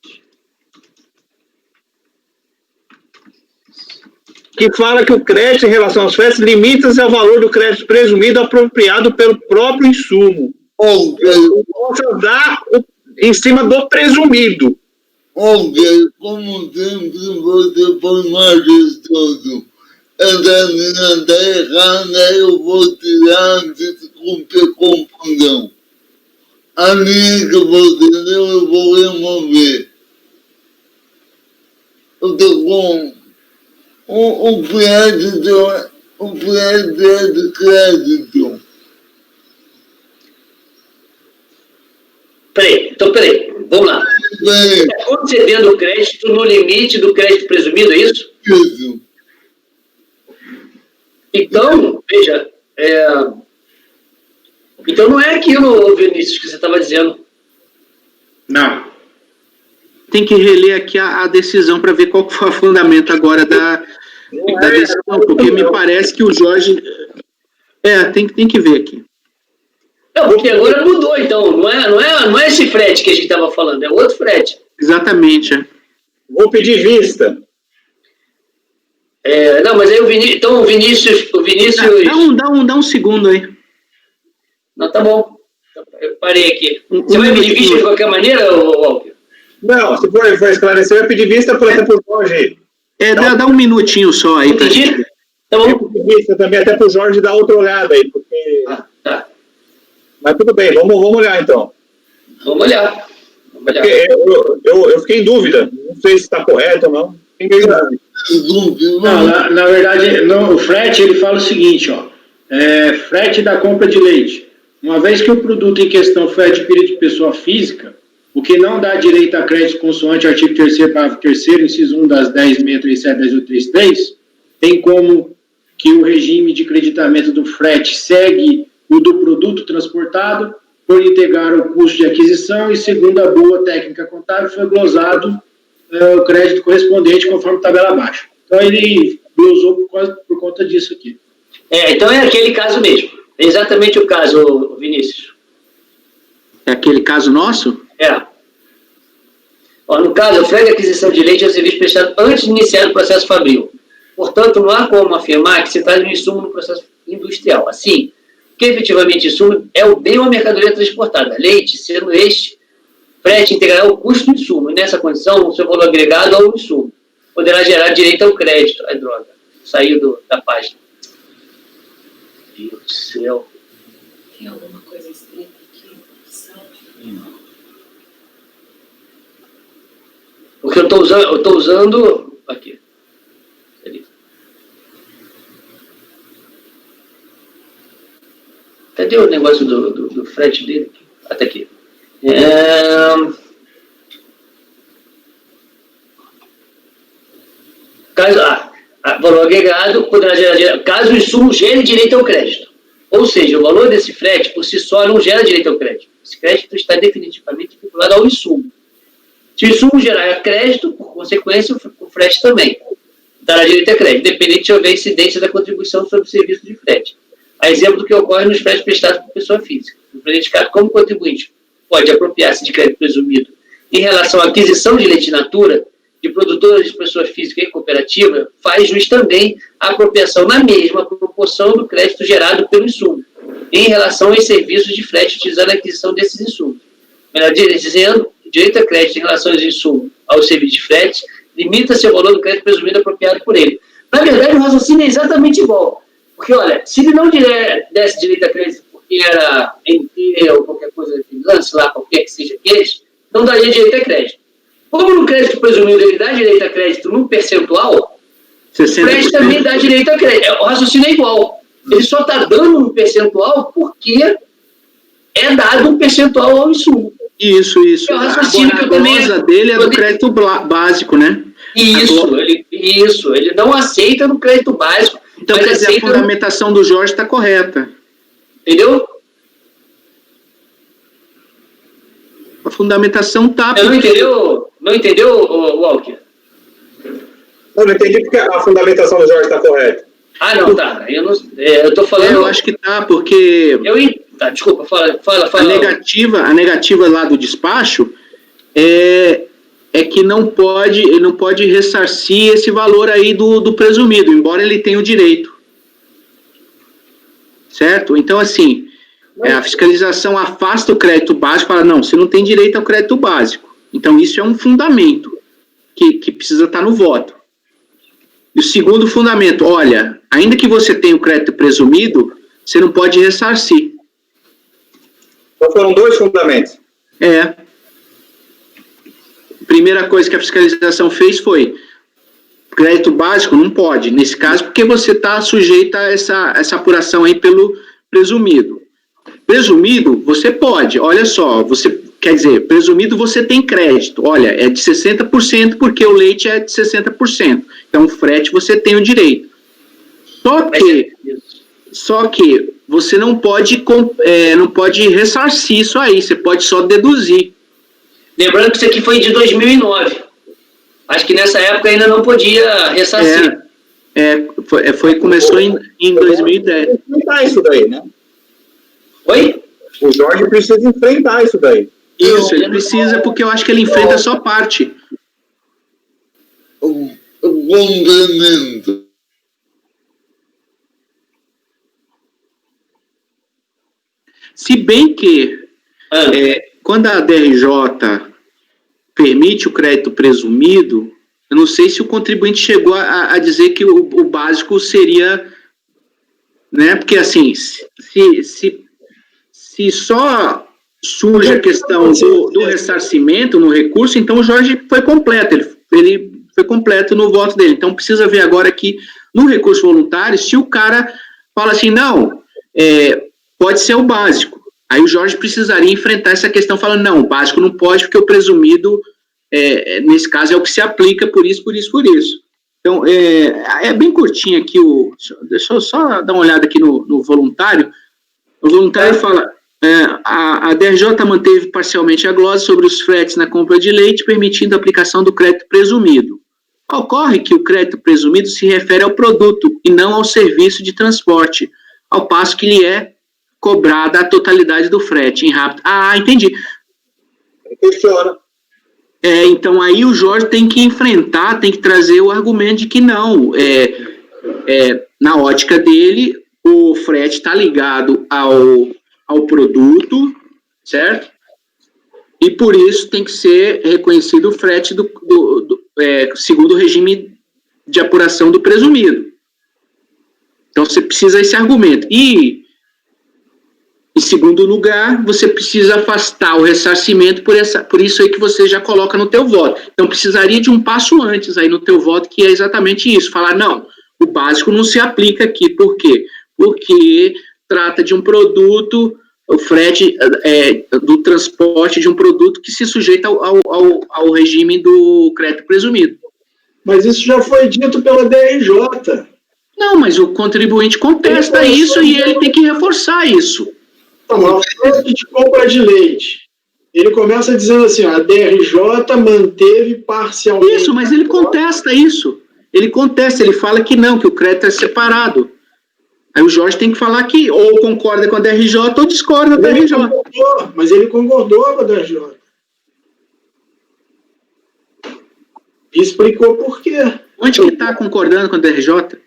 que fala que o crédito em relação aos fretes limita-se ao valor do crédito presumido apropriado pelo próprio insumo. O Poças dá em cima do presumido. Como sempre você foi majestoso. Essa linha está errada, eu vou tirar antes de cumprir confusão. A linha que você deu, eu vou remover. Eu estou com o crédito é de crédito. Peraí, vamos lá. Está concedendo o crédito no limite do crédito presumido, é isso? Isso. Então, veja, então não é aquilo, Vinícius, que você estava dizendo. Não. Tem que reler aqui a decisão para ver qual foi o fundamento agora da decisão, porque me parece que o Jorge... tem que ver aqui. Não, porque agora mudou, então. Não é esse frete que a gente estava falando, é outro frete. Exatamente, Vou pedir vista. Não, mas aí o Vinícius... Dá um segundo aí. Não, tá bom. Eu parei aqui. Você vai pedir vista de qualquer maneira, Walter? Não, se for esclarecer, eu ia pedir vista por Jorge. Dá um minutinho só aí pra gente. Tá bom. Eu pedi vista também até pro Jorge dar outra olhada aí, porque... Tá. Mas tudo bem, vamos olhar então. Vamos olhar. Eu fiquei em dúvida. Não sei se está correto ou não. Não, na verdade, o frete, ele fala o seguinte, ó. Frete da compra de leite. Uma vez que o produto em questão foi adquirido de pessoa física, o que não dá direito a crédito consoante artigo 3º, parágrafo 3º, inciso 1 das 10.637, 10.833, tem como que o regime de creditamento do frete segue o do produto transportado, por integrar o custo de aquisição e, segundo a boa técnica contábil, foi glosado o crédito correspondente conforme tabela abaixo. Então, ele glosou por conta disso aqui. Então é aquele caso mesmo. É exatamente o caso, Vinícius. É aquele caso nosso? No caso, o frete de aquisição de leite é um serviço prestado antes de iniciar o processo fabril. Portanto, não há como afirmar que se trata de um insumo no processo industrial. Assim, que efetivamente insumo é o bem ou a mercadoria transportada. Leite, sendo este, frete integral é o custo do insumo. E nessa condição, o seu valor agregado ao insumo poderá gerar direito ao crédito. Ai, droga, saiu da página. Meu Deus do céu. Tem alguma coisa escrita aqui? Porque eu estou usando aqui. Cadê o negócio do frete dele? Até aqui. Valor agregado poderá gerar, caso o insumo gere direito ao crédito. Ou seja, o valor desse frete, por si só, não gera direito ao crédito. Esse crédito está definitivamente vinculado ao insumo. Se o insumo gerar crédito, por consequência, o frete também dará direito a crédito, dependente de houver incidência da contribuição sobre o serviço de frete. A exemplo do que ocorre nos fretes prestados por pessoa física. O predicado como contribuinte pode apropriar-se de crédito presumido em relação à aquisição de leite in natura de produtores de pessoa física e cooperativa, faz jus também à apropriação na mesma proporção do crédito gerado pelo insumo, em relação aos serviços de frete utilizando a aquisição desses insumos. Melhor dizendo, o direito a crédito em relação aos insumos ao serviço de frete limita-se ao valor do crédito presumido apropriado por ele. Na verdade, o raciocínio é exatamente igual. Porque, olha, se ele não desse direito a crédito porque era NT ou qualquer coisa de lance lá, qualquer que seja aqueles, não daria direito a crédito. Como no crédito presumido ele dá direito a crédito num percentual, 60%. O crédito também dá direito a crédito. O raciocínio é igual. Ele só está dando um percentual porque é dado um percentual ao insumo. Isso. É o raciocínio que eu também... A glosa dele é do crédito básico, né? Isso. Ele não aceita no crédito básico. Então, quer dizer, a fundamentação do Jorge está correta. Entendeu? A fundamentação está... Não entendeu, Walker? Não entendi porque a fundamentação do Jorge está correta. Ah, não, tá. Eu estou falando... Eu acho que tá, porque... Tá, desculpa, fala. A negativa lá do despacho é que ele não pode ressarcir esse valor aí do presumido, embora ele tenha o direito. Certo? Então, assim, a fiscalização afasta o crédito básico e fala, não, você não tem direito ao crédito básico. Então, isso é um fundamento que precisa estar no voto. E o segundo fundamento, olha, ainda que você tenha o crédito presumido, você não pode ressarcir. Então, foram dois fundamentos. Primeira coisa que a fiscalização fez foi crédito básico não pode, nesse caso, porque você está sujeito a essa apuração aí pelo presumido. Presumido, você pode, olha só, quer dizer, presumido você tem crédito, olha, é de 60% porque o leite é de 60%, então o frete você tem o direito. Só que você não pode ressarcir isso aí, você pode só deduzir. Lembrando que isso aqui foi de 2009. Acho que nessa época ainda não podia ressarcir. Começou em 2010. Enfrentar isso daí, né? Oi? O Jorge precisa enfrentar isso daí. Isso, ele precisa, porque eu acho que ele enfrenta só parte. O complemento. Se bem que, quando a DRJ permite o crédito presumido, eu não sei se o contribuinte chegou a dizer que o básico seria, né, porque assim, se só surge a questão do ressarcimento no recurso, então o Jorge foi completo, ele foi completo no voto dele. Então precisa ver agora que no recurso voluntário, se o cara fala assim, não, pode ser o básico. Aí o Jorge precisaria enfrentar essa questão falando, não, o básico não pode porque o presumido, nesse caso, é o que se aplica por isso. Então, é bem curtinho aqui, deixa eu só dar uma olhada aqui no voluntário. O voluntário fala, a DRJ manteve parcialmente a glosa sobre os fretes na compra de leite, permitindo a aplicação do crédito presumido. Ocorre que o crédito presumido se refere ao produto e não ao serviço de transporte, ao passo que lhe é cobrada a totalidade do frete em rápido. Ah, entendi. Questiona. Então aí o Jorge tem que enfrentar, tem que trazer o argumento de que não, na ótica dele, o frete está ligado ao produto, certo? E por isso tem que ser reconhecido o frete segundo o regime de apuração do presumido. Então, você precisa desse argumento. E, em segundo lugar, você precisa afastar o ressarcimento por isso aí que você já coloca no teu voto. Então, precisaria de um passo antes aí no teu voto, que é exatamente isso. Falar, não, o básico não se aplica aqui. Por quê? Porque trata de um produto, o frete do transporte de um produto que se sujeita ao regime do crédito presumido. Mas isso já foi dito pela DRJ. Não, mas o contribuinte contesta isso e ele tem que reforçar isso. Então, a frete de compra de leite. Ele começa dizendo assim, a DRJ manteve parcialmente... Isso, mas ele contesta isso. Ele contesta, ele fala que não, que o crédito é separado. Aí o Jorge tem que falar que ou concorda com a DRJ ou discorda da DRJ. Mas ele concordou com a DRJ. E explicou por quê. Onde que ele está concordando com a DRJ?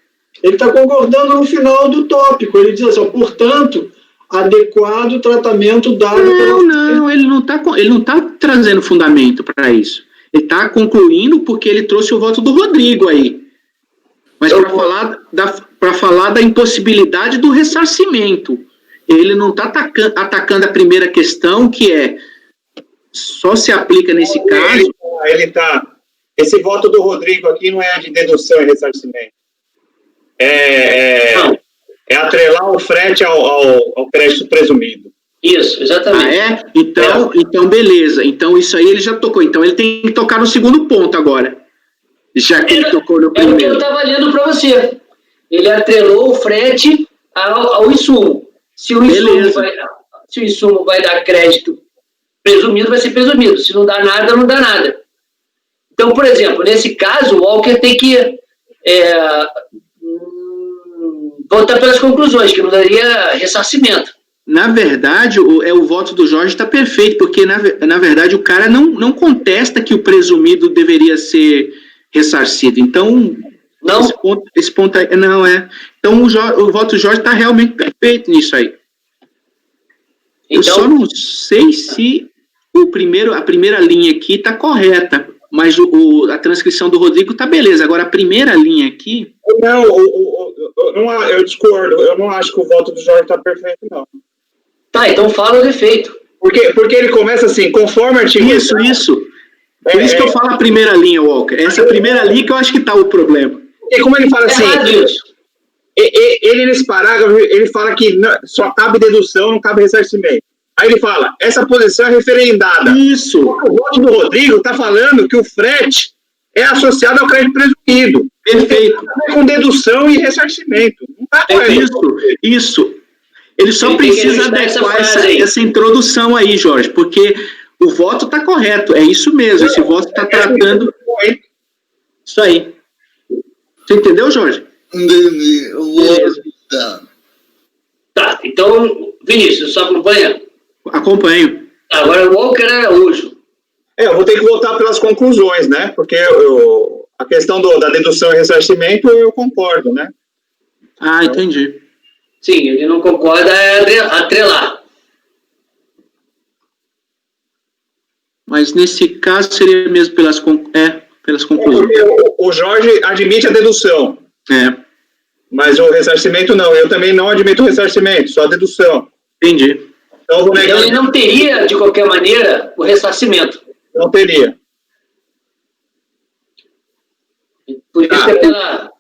Ele está concordando no final do tópico. Ele diz assim, portanto, adequado tratamento dado... Não, ele não está trazendo fundamento para isso. Ele está concluindo porque ele trouxe o voto do Rodrigo aí. Mas para falar da impossibilidade do ressarcimento. Ele não está atacando a primeira questão, que é só se aplica nesse caso... Esse voto do Rodrigo aqui não é de dedução e ressarcimento. É atrelar o frete ao crédito presumido. Isso, exatamente. Então, beleza. Então, isso aí ele já tocou. Então, ele tem que tocar no segundo ponto agora. Já que ele tocou no primeiro. É o que eu estava lendo para você. Ele atrelou o frete ao insumo. Se o insumo vai dar crédito presumido, vai ser presumido. Se não dá nada, não dá nada. Então, por exemplo, nesse caso, o Walker tem que votar pelas conclusões, que não daria ressarcimento. Na verdade, o voto do Jorge está perfeito, porque, na verdade, o cara não contesta que o presumido deveria ser ressarcido. Então, não? Esse ponto aí, não é. Então, o voto do Jorge está realmente perfeito nisso aí. Então, eu só não sei se a primeira linha aqui está correta, mas a transcrição do Rodrigo está beleza. Agora, a primeira linha aqui... Eu discordo. Eu não acho que o voto do Jorge está perfeito, não. Tá, então fala o defeito. Porque ele começa assim, conforme artigo... Isso. Por isso que eu falo a primeira linha, Walker. Essa é a primeira linha que eu acho que está o problema. E como ele fala assim... Ele, nesse parágrafo, ele fala que só cabe dedução, não cabe ressarcimento. Aí ele fala, essa posição é referendada. Isso. O voto do Rodrigo está falando que o frete é associado ao crédito presumido. Perfeito. Com dedução e ressarcimento. Não está correto. Isso. Ele só precisa adequar essa introdução aí, Jorge, porque o voto está correto. É isso mesmo. Esse voto está tratando... Isso aí. Você entendeu, Jorge? Entendi. Tá, então, Vinícius, só acompanha? Acompanho. Agora, o Walker Araújo. Eu vou ter que voltar pelas conclusões, né? Porque a questão da dedução e ressarcimento eu concordo, né? Ah, entendi. Sim, ele não concorda atrelar. Mas nesse caso seria mesmo pelas conclusões. O Jorge admite a dedução. Mas o ressarcimento não. Eu também não admito o ressarcimento, só a dedução. Entendi. Então ele não teria, de qualquer maneira, o ressarcimento. Não teria. Por isso é pela...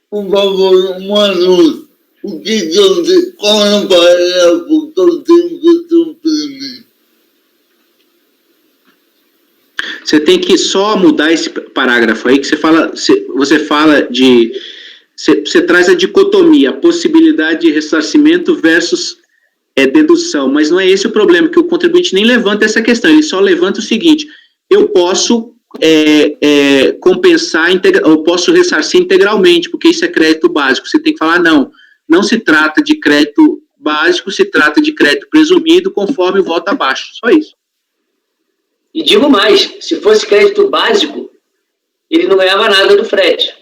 Por favor, uma luz. O que eu tenho? Qual é o parágrafo que eu tenho que suprimir? Você tem que só mudar esse parágrafo aí, que você fala de... Você traz a dicotomia, possibilidade de ressarcimento versus dedução, mas não é esse o problema, que o contribuinte nem levanta essa questão, ele só levanta o seguinte, eu posso compensar, eu posso ressarcir integralmente, porque isso é crédito básico. Você tem que falar, não se trata de crédito básico, se trata de crédito presumido, conforme o voto abaixo, só isso. E digo mais, se fosse crédito básico, ele não ganhava nada do frete.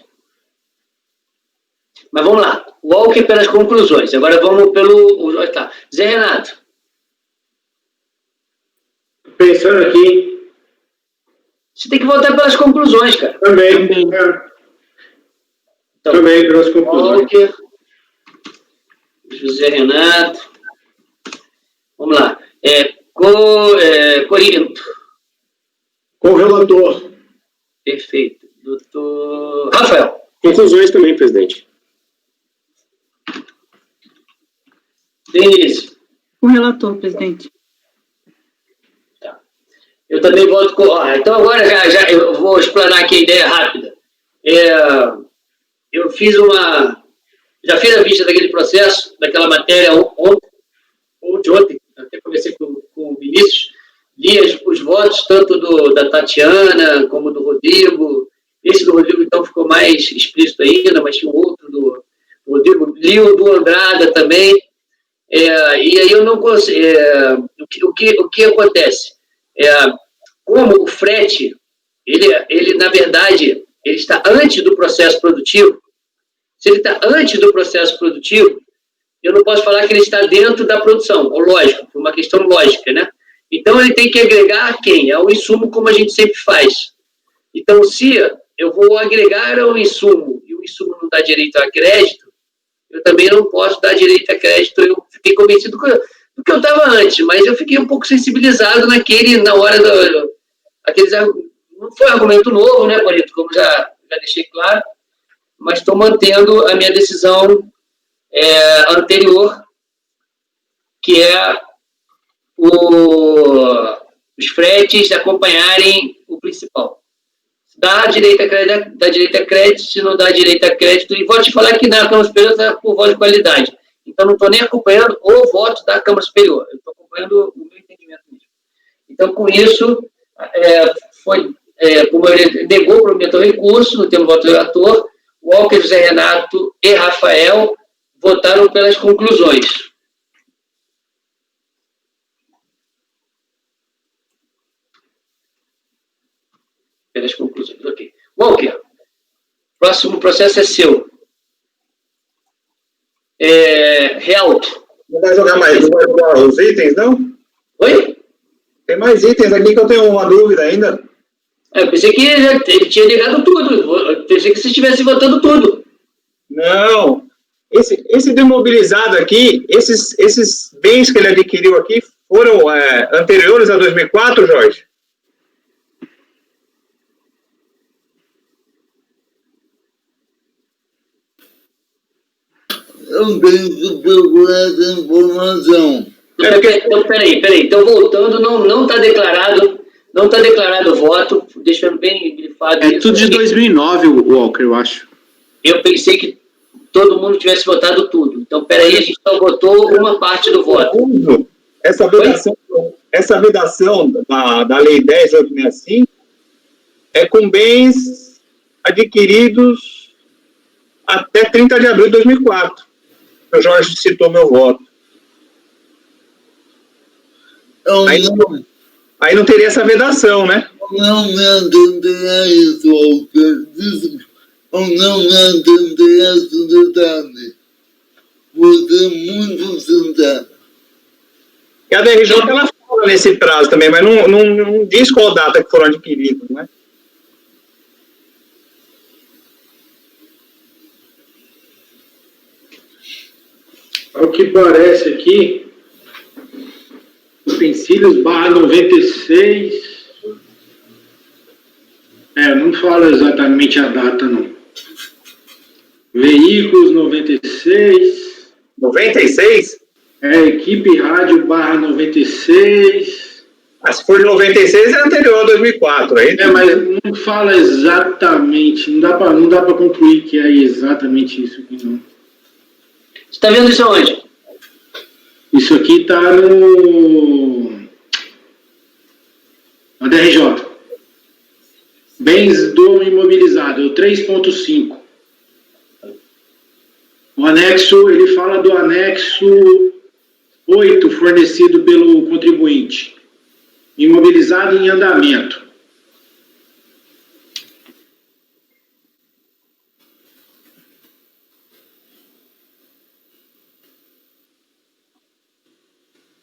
Mas vamos lá. Walker pelas conclusões. Agora vamos pelo... Tá. Zé Renato. Pensando aqui. Você tem que votar pelas conclusões, cara. Também. Então, Também pelas conclusões. Walker, José Renato. Vamos lá. Corinto. Com o relator. Perfeito. Doutor Rafael. Conclusões também, presidente. Denise. Com o relator, presidente. Tá. Eu também voto com... então agora já eu vou explanar aqui a ideia rápida. Eu já fiz a vista daquele processo, daquela matéria ontem, até conversei com o Vinícius, li os votos, tanto da Tatiana como do Rodrigo. Esse do Rodrigo, então, ficou mais explícito ainda, mas tinha um outro do Rodrigo. Li o do Andrada também. E aí eu não consigo... O que acontece? Como o frete, ele, na verdade, ele está antes do processo produtivo. Se ele está antes do processo produtivo, eu não posso falar que ele está dentro da produção, ou lógico, por uma questão lógica, né? Então, ele tem que agregar quem? Ao insumo, como a gente sempre faz. Então, se eu vou agregar ao insumo, e o insumo não dá direito a crédito, eu também não posso dar direito a crédito. Eu fiquei convencido do que eu estava antes, mas eu fiquei um pouco sensibilizado na hora não foi um argumento novo, né, Corito, como já deixei claro, mas estou mantendo a minha decisão anterior, que é os fretes acompanharem o principal. Dá direito a crédito, se não dá direito a crédito, e vou te falar que na Câmara Superior está por voto de qualidade. Então, não estou nem acompanhando o voto da Câmara Superior, eu estou acompanhando o meu entendimento mesmo. Então, com isso, como ele negou para o meu recurso, no termo voto do relator, Walker, José Renato e Rafael votaram pelas conclusões. Pelas conclusões, ok. Walker, próximo processo é seu. Realto. Não vai jogar mais os itens, não? Oi? Tem mais itens aqui que eu tenho uma dúvida ainda. Eu pensei que ele tinha ligado tudo. Eu pensei que você estivesse votando tudo. Não. Esse demobilizado aqui, esses bens que ele adquiriu aqui foram anteriores a 2004, Jorge? Eu tenho que procurar essa informação. Então, peraí. Então, voltando, não está declarado o voto, deixando bem grifado. É tudo de 2009, Walker, eu acho. Eu pensei que todo mundo tivesse votado tudo. Então, peraí, a gente só votou uma parte do voto. Essa vedação da Lei 10.865 é com bens adquiridos até 30 de abril de 2004. O Jorge citou meu voto. Aí não teria essa vedação, né? Não me atendei a isso, Walker. Eu não me atendei a esse detalhe. Você é muito sincero. E a DRJ, ela fala nesse prazo também, mas não diz qual data que foram adquiridos, né? Ao que parece aqui, utensílios /96. Não fala exatamente a data, não. Veículos 96. 96? Equipe rádio /96. Se for de 96, é anterior a 2004. Aí mas não fala exatamente, não dá para concluir que é exatamente isso aqui, não. Você está vendo isso aonde? Isso aqui está na DRJ. Bens do imobilizado, é o 3.5. O anexo, ele fala do anexo 8 fornecido pelo contribuinte. Imobilizado em andamento.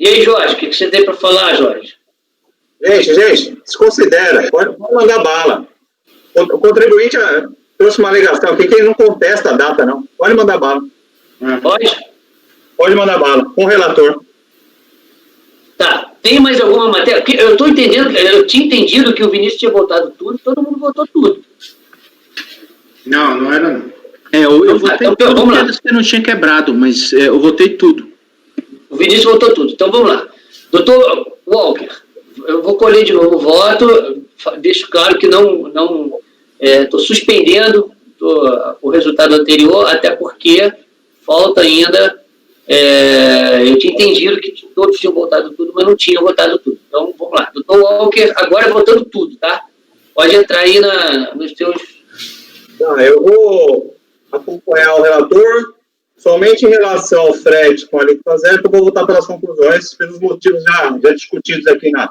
E aí, Jorge, o que você tem para falar, Jorge? Gente, desconsidera, pode mandar bala. O contribuinte trouxe uma alegação aqui que ele não contesta a data, não. Pode mandar bala. Pode? Pode mandar bala, com o relator. Tá, tem mais alguma matéria? Eu tinha entendido que o Vinícius tinha votado tudo, todo mundo votou tudo. Não era não. Eu votei tudo, vamos lá. você não tinha quebrado, mas eu votei tudo. O Vinícius votou tudo. Então, vamos lá. Doutor Walker, eu vou colher de novo o voto, deixo claro que não estou suspendendo o resultado anterior, até porque falta ainda... eu tinha entendido que todos tinham votado tudo, mas não tinham votado tudo. Então, vamos lá. Doutor Walker, agora votando tudo, tá? Pode entrar aí nos seus... Eu vou acompanhar o relator, somente em relação ao frete com a alíquota zero, que eu vou votar pelas conclusões, pelos motivos já discutidos aqui na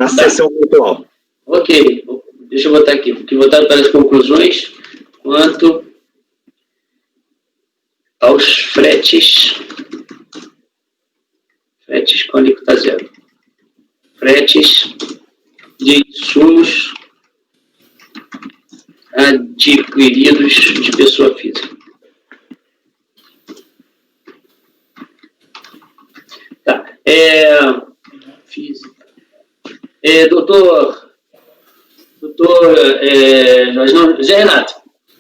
sessão virtual. Ok, deixa eu botar aqui, porque votar pelas conclusões quanto aos fretes com alíquota zero. Fretes de insumos adquiridos de pessoa física. Tá. Física. Doutor Zé Renato.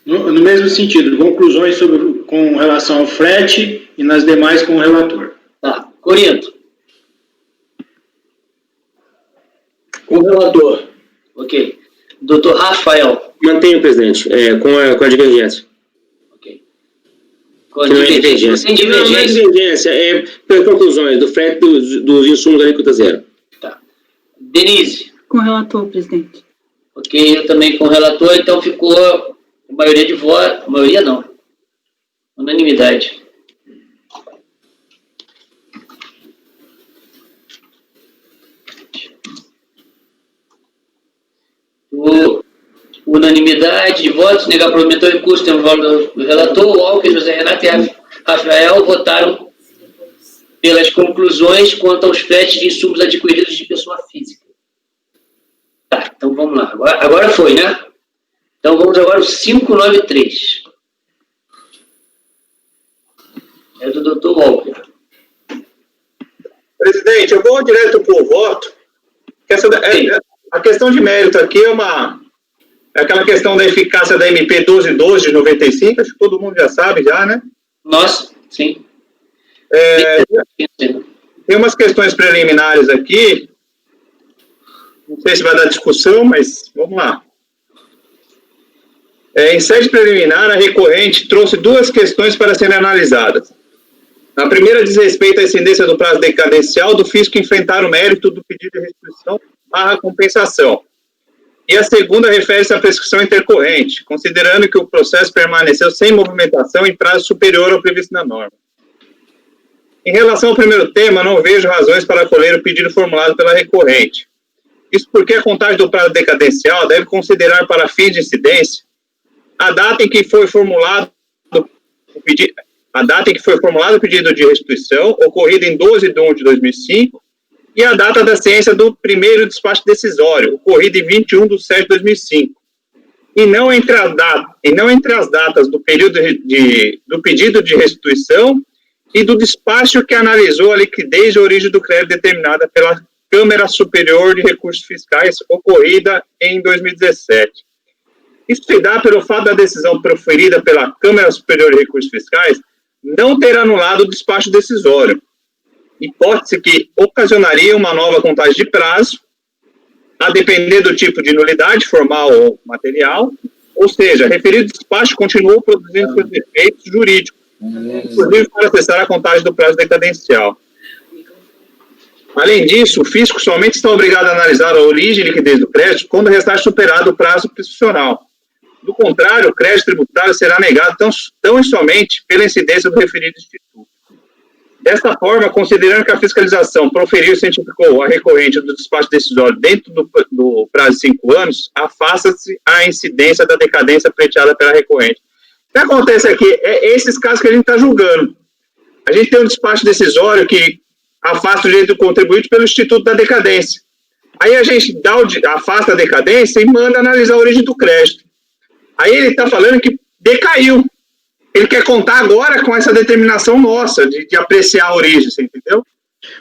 No mesmo sentido, conclusões com relação ao frete e nas demais com o relator. Tá. Corinto. Com o relator. Ok. Doutor Rafael. Mantenho, presidente, com a divergência. Ok. Com a divergência. Sem divergência. Não é divergência, pelas conclusões do frete dos insumos da alíquota zero. Tá. Denise. Com o relator, presidente. Ok, eu também com o relator, então ficou a maioria de votos, maioria não, unanimidade. Unanimidade de votos, negar provimento ao recurso, tem o voto do relator, Walker, José Renato e Rafael votaram pelas conclusões quanto aos fretes de insumos adquiridos de pessoa física. Tá, então vamos lá. Agora foi, né? Então vamos agora ao 593. É do Dr. Walker. Presidente, eu vou direto para o voto. A questão de mérito aqui é aquela questão da eficácia da MP 1212 de 95, acho que todo mundo já sabe, né? Nossa, sim. Tem umas questões preliminares aqui, não sei se vai dar discussão, mas vamos lá. Em sede preliminar, a recorrente trouxe duas questões para serem analisadas. A primeira diz respeito à incidência do prazo decadencial do fisco enfrentar o mérito do pedido de restituição / compensação. E a segunda refere-se à prescrição intercorrente, considerando que o processo permaneceu sem movimentação em prazo superior ao previsto na norma. Em relação ao primeiro tema, não vejo razões para acolher o pedido formulado pela recorrente. Isso porque a contagem do prazo decadencial deve considerar para fins de incidência a data em que foi formulado o pedido de restituição, ocorrido em 12 de 1 de 2005, e a data da ciência do primeiro despacho decisório, ocorrido em 21 de 7 de 2005, e não entre as datas do período do pedido de restituição e do despacho que analisou a liquidez e origem do crédito determinada pela Câmara Superior de Recursos Fiscais, ocorrida em 2017. Isso se dá pelo fato da decisão proferida pela Câmara Superior de Recursos Fiscais não ter anulado o despacho decisório, hipótese que ocasionaria uma nova contagem de prazo, a depender do tipo de nulidade, formal ou material, ou seja, referido despacho continuou produzindo seus efeitos jurídicos, inclusive para acessar a contagem do prazo decadencial. Além disso, o fisco somente está obrigado a analisar a origem e liquidez do crédito quando restar superado o prazo prescricional. Do contrário, o crédito tributário será negado tão e somente pela incidência do referido instituto. Desta forma, considerando que a fiscalização proferiu e cientificou a recorrente do despacho decisório dentro do prazo de 5 anos, afasta-se a incidência da decadência pleiteada pela recorrente. O que acontece aqui é esses casos que a gente está julgando. A gente tem um despacho decisório que afasta o direito do contribuinte pelo Instituto da Decadência. Aí a gente afasta a decadência e manda analisar a origem do crédito. Aí ele está falando que decaiu. Ele quer contar agora com essa determinação nossa de apreciar a origem, você entendeu?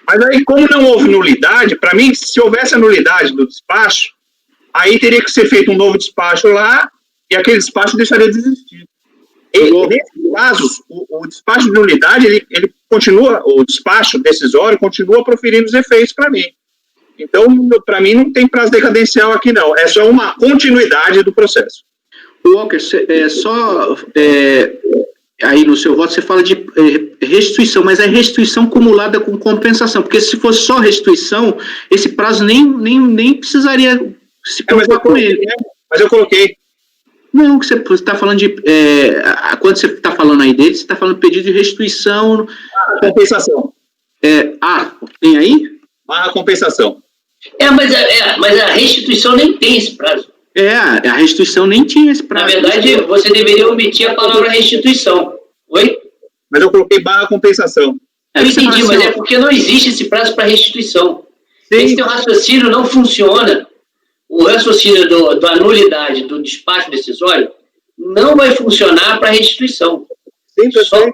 Mas aí, como não houve nulidade, para mim, se houvesse a nulidade do despacho, aí teria que ser feito um novo despacho lá e aquele despacho deixaria de existir. Nesses casos, o despacho de nulidade, ele continua, o despacho decisório continua proferindo os efeitos para mim. Então, para mim, não tem prazo decadencial aqui, não. É só uma continuidade do processo. Walker, aí no seu voto você fala de restituição, mas é restituição acumulada com compensação, porque se fosse só restituição, esse prazo nem precisaria se preocupar com ele. Mas eu coloquei. Não, que você está falando de... quando você está falando aí dele, você está falando de pedido de restituição... Compensação. Tem aí? Compensação. Mas a restituição nem tem esse prazo. A restituição nem tinha esse prazo. Na verdade, você deveria omitir a palavra restituição. Oi? Mas eu coloquei /compensação. Eu entendi, mas é porque não existe esse prazo para restituição. Esse teu raciocínio não funciona. O raciocínio da nulidade do despacho decisório não vai funcionar para restituição. Sim, pessoal.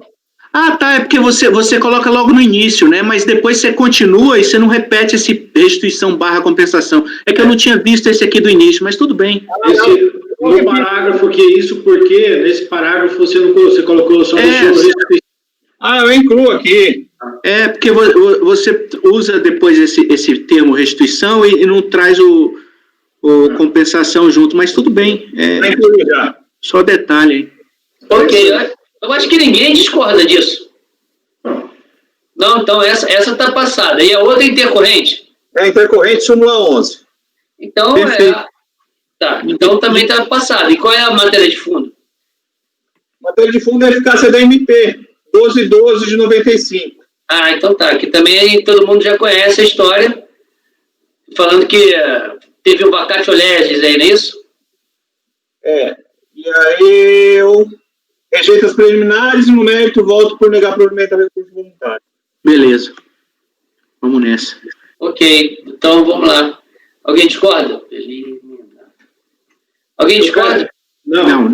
É porque você coloca logo no início, né? Mas depois você continua e você não repete esse restituição /compensação. É que eu não tinha visto esse aqui do início, mas tudo bem. No parágrafo que é isso, porque nesse parágrafo você colocou só restituição. Eu incluo aqui. Porque você usa depois esse termo restituição e não traz o compensação junto, mas tudo bem. Só detalhe, hein? Ok, eu acho que ninguém discorda disso. Não, então essa está passada. E a outra intercorrente? Intercorrente, súmula 11. Então, então também está passada. E qual é a matéria de fundo? Matéria de fundo é a eficácia da MP, 12/12 de 95. Então tá. Que também todo mundo já conhece a história, falando que teve o vacatio legis aí, não é isso? E aí eu rejeito as preliminares e no mérito volto por negar provimento a recurso voluntário. Beleza. Vamos nessa. Ok, então vamos lá. Alguém discorda? Alguém discorda? Não.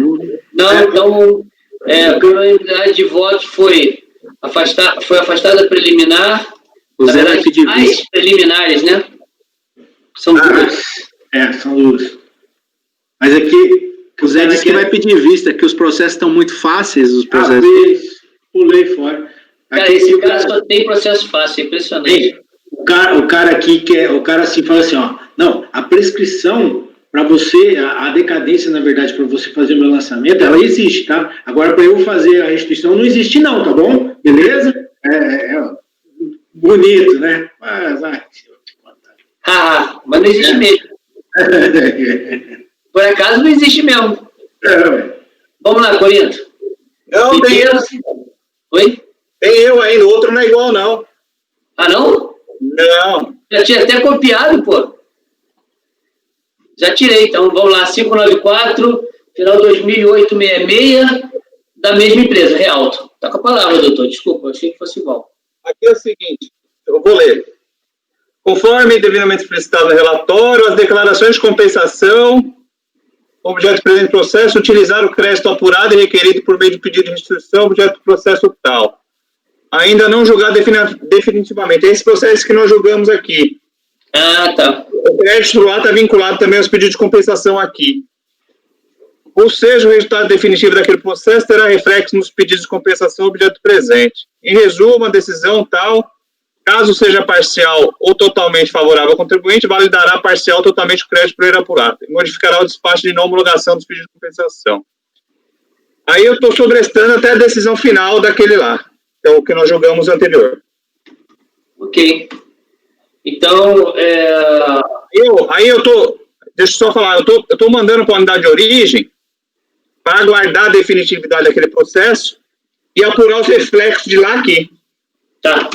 Então, a prioridade de votos foi afastada a preliminar. O Zé vai pedir as preliminares, né? São duas. São duas. Mas aqui... O Zé disse que vai pedir vista, que os processos estão muito fáceis, os processos. Pulei fora. Cara, esse cara só tem processo fácil, impressionante. O cara aqui o cara assim fala assim, não, a prescrição para você, a decadência, na verdade, para você fazer o meu lançamento, ela existe, tá? Agora, para eu fazer a restituição, não existe não, tá bom? Beleza? Bonito, né? Mas não existe mesmo. Por acaso não existe mesmo. Vamos lá, Corinto. Não, tem eu. Oi? Tem eu ainda, o outro não é igual, não. Não? Não. Já tinha até copiado, pô. Já tirei, então vamos lá, 594, final 2008-66, da mesma empresa, Realto. Tá com a palavra, doutor, desculpa, eu achei que fosse igual. Aqui é o seguinte, eu vou ler. Conforme devidamente explicitado no relatório, as declarações de compensação, objeto do presente processo, utilizar o crédito apurado e requerido por meio de pedido de restituição, objeto do processo tal. Ainda não julgado definitivamente. Esse processo que nós julgamos aqui. Tá. O crédito lá está vinculado também aos pedidos de compensação aqui. Ou seja, o resultado definitivo daquele processo terá reflexo nos pedidos de compensação objeto presente. Em resumo, a decisão tal, caso seja parcial ou totalmente favorável ao contribuinte, validará parcial ou totalmente o crédito primeiro apurado e modificará o despacho de não homologação dos pedidos de compensação. Aí eu estou sobrestando até a decisão final daquele lá, que é o que nós julgamos anterior. Ok. Então, Aí eu estou, deixa eu só falar, eu estou mandando para a unidade de origem para aguardar a definitividade daquele processo e apurar os reflexos de lá aqui. Tá.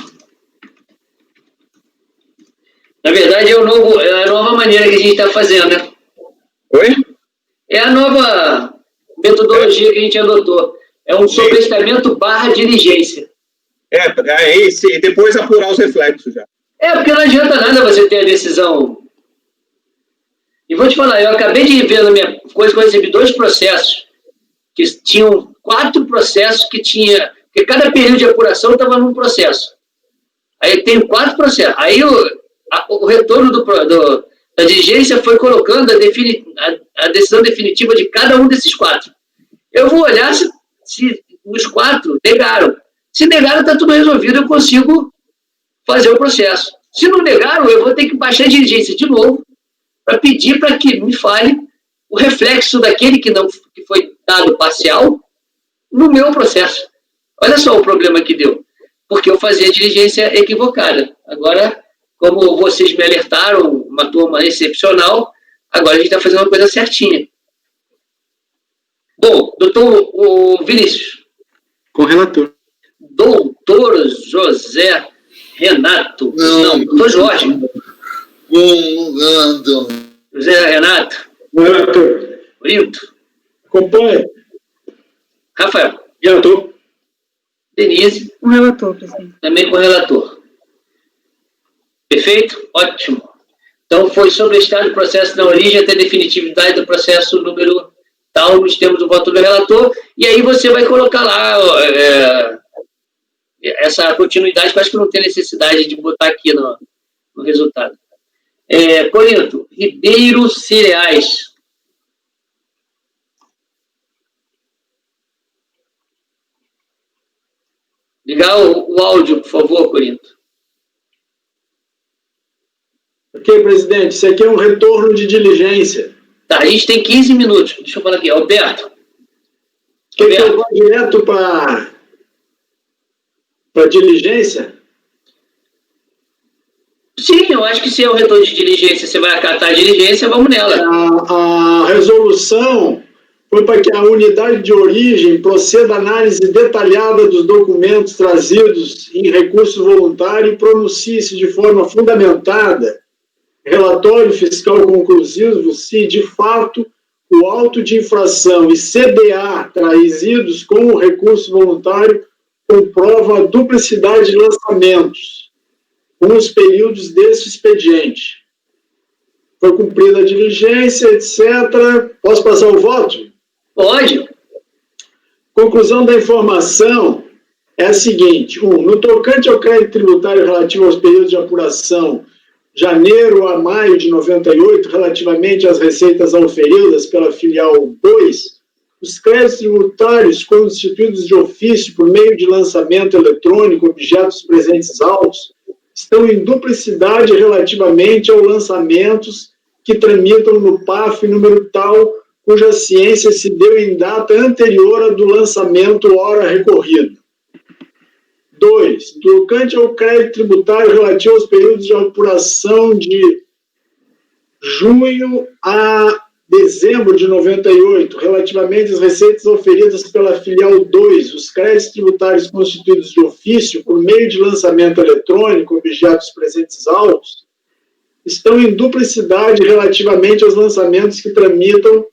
Na verdade, é a nova maneira que a gente está fazendo, né? Oi? É a nova metodologia que a gente adotou. É um sobrestamento /diligência. E depois apurar os reflexos já. Porque não adianta nada você ter a decisão. E vou te falar, eu acabei de ver na minha coisa que eu recebi 2 processos, que tinham 4 processos que cada período de apuração estava num processo. Aí tem 4 processos. Aí o retorno da diligência foi colocando a decisão definitiva de cada um desses 4. Eu vou olhar se os 4 negaram. Se negaram, está tudo resolvido, eu consigo fazer o processo. Se não negaram, eu vou ter que baixar a diligência de novo para pedir para que me fale o reflexo daquele que foi dado parcial no meu processo. Olha só o problema que deu, porque eu fazia a diligência equivocada. Agora, como vocês me alertaram, uma turma excepcional, agora a gente está fazendo uma coisa certinha. Bom, doutor Vinícius. Com o relator. Doutor José Renato. Não, doutor Jorge. Com Renato. José Renato. Relator. Brito. Acompanhe. Rafael. Relator. Denise. Com relator, presidente. Também com relator. Perfeito? Ótimo. Então, foi sobre o estado do processo na origem até a definitividade do processo número tal, nos termos do voto do relator, e aí você vai colocar lá essa continuidade, que eu acho que não tem necessidade de botar aqui no resultado. Corinto, Ribeiro Cereais. Ligar o áudio, por favor, Corinto. Ok, presidente, isso aqui é um retorno de diligência. Tá, a gente tem 15 minutos. Deixa eu falar aqui. Alberto. Quer que eu vá direto para diligência? Sim, eu acho que se é o retorno de diligência, você vai acatar a diligência, vamos nela. A resolução foi para que a unidade de origem proceda à análise detalhada dos documentos trazidos em recurso voluntário e pronuncie-se de forma fundamentada relatório fiscal conclusivo se, de fato, o auto de infração e CDA trazidos com o recurso voluntário comprovam a duplicidade de lançamentos com os períodos desse expediente. Foi cumprida a diligência, etc. Posso passar o voto? Pode. Conclusão da informação é a seguinte. 1. No tocante ao crédito tributário relativo aos períodos de apuração janeiro a maio de 98, relativamente às receitas auferidas pela filial 2, os créditos tributários constituídos de ofício por meio de lançamento eletrônico, objetos presentes autos, estão em duplicidade relativamente aos lançamentos que tramitam no PAF número tal, cuja ciência se deu em data anterior à do lançamento hora recorrido. 2. Tocante ao crédito tributário relativo aos períodos de apuração de junho a dezembro de 98, relativamente às receitas oferidas pela filial 2, os créditos tributários constituídos de ofício por meio de lançamento eletrônico, objetos presentes autos, estão em duplicidade relativamente aos lançamentos que tramitam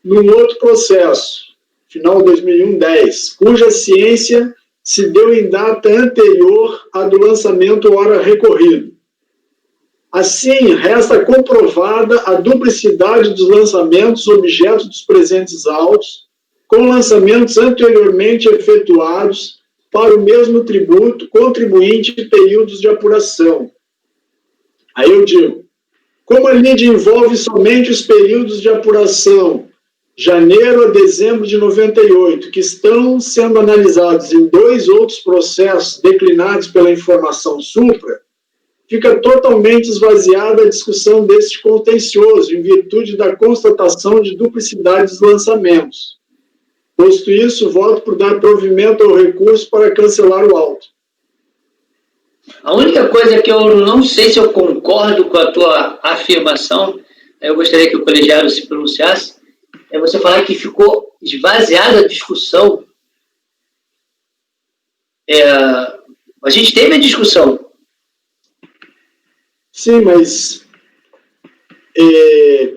num outro processo, final 2001-10, cuja ciência se deu em data anterior à do lançamento hora recorrido. Assim, resta comprovada a duplicidade dos lançamentos objeto dos presentes autos, com lançamentos anteriormente efetuados para o mesmo tributo, contribuinte e períodos de apuração. Aí eu digo, como a lide envolve somente os períodos de apuração janeiro a dezembro de 98, que estão sendo analisados em 2 outros processos declinados pela informação supra, fica totalmente esvaziada a discussão deste contencioso, em virtude da constatação de duplicidade dos lançamentos. Posto isso, voto por dar provimento ao recurso para cancelar o auto. A única coisa que eu não sei se eu concordo com a tua afirmação, eu gostaria que o colegiado se pronunciasse, é você falar que ficou esvaziada a discussão. A gente teve a discussão. Sim, mas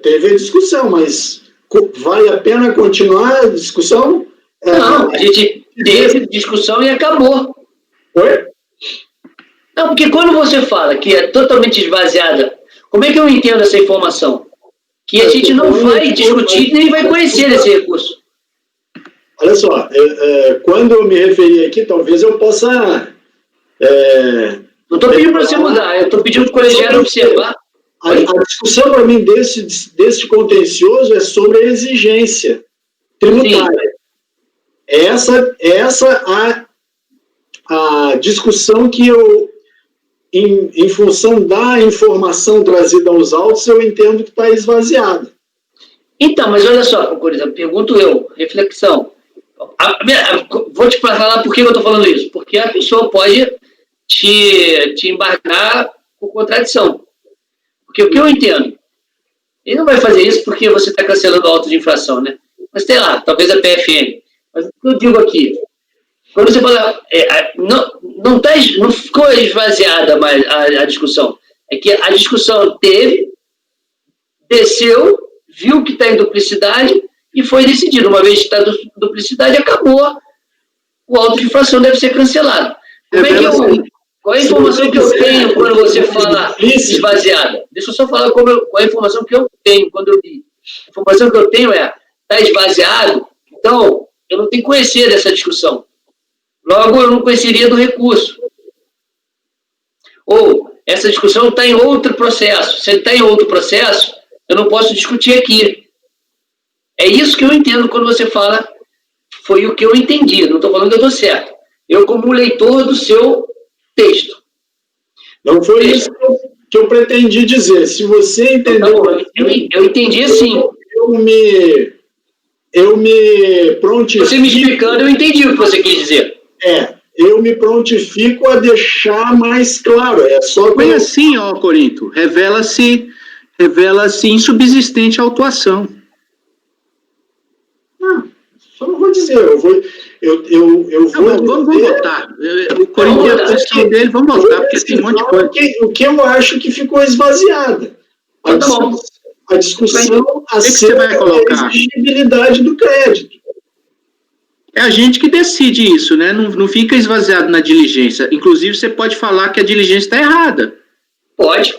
teve a discussão, mas vale a pena continuar a discussão? Não, a gente teve discussão e acabou. Oi? Não, porque quando você fala que é totalmente esvaziada, como é que eu entendo essa informação? Que a gente não vai discutir nem vai conhecer esse recurso. Olha só, quando eu me referi aqui, talvez eu possa... não estou pedindo para você mudar, eu estou pedindo para o colegiado observar. A discussão, para mim, desse contencioso é sobre a exigência tributária. Sim. Essa a discussão que eu, em função da informação trazida aos autos, eu entendo que está esvaziada. Então, mas olha só, por exemplo, pergunto eu, reflexão. Vou te falar por que eu estou falando isso. Porque a pessoa pode te embargar com contradição. Porque o que eu entendo, ele não vai fazer isso porque você está cancelando o auto de infração, né? Mas sei lá, talvez a PFN. Mas o que eu digo aqui, quando você fala, não ficou esvaziada mais a discussão. É que a discussão teve, desceu, viu que está em duplicidade e foi decidido. Uma vez que está em duplicidade, acabou. O auto de infração deve ser cancelado. Qual é a informação que eu tenho quando você fala esvaziada? Deixa eu só falar qual é a informação que eu tenho quando eu li. A informação que eu tenho está esvaziado, então eu não tenho que conhecer dessa discussão. Logo, eu não conheceria do recurso. Ou, essa discussão está em outro processo. Se ele está em outro processo, eu não posso discutir aqui. É isso que eu entendo quando você fala, foi o que eu entendi, não estou falando que eu estou certo. Eu, como leitor do seu texto. Não foi isso que eu pretendi dizer. Se você entendeu... Eu entendi assim. Eu me prontifico... Você me explicando, eu entendi o que você quis dizer. Eu me prontifico a deixar mais claro. Foi assim, Corinto. Revela-se insubsistente a autuação. Só não vou dizer. Vamos votar. O Corinto é a posição dele, vamos votar, porque tem um monte de coisa. O que eu acho que ficou esvaziada. A discussão acerca da exigibilidade do crédito. É a gente que decide isso, né? Não fica esvaziado na diligência. Inclusive, você pode falar que a diligência está errada. Pode.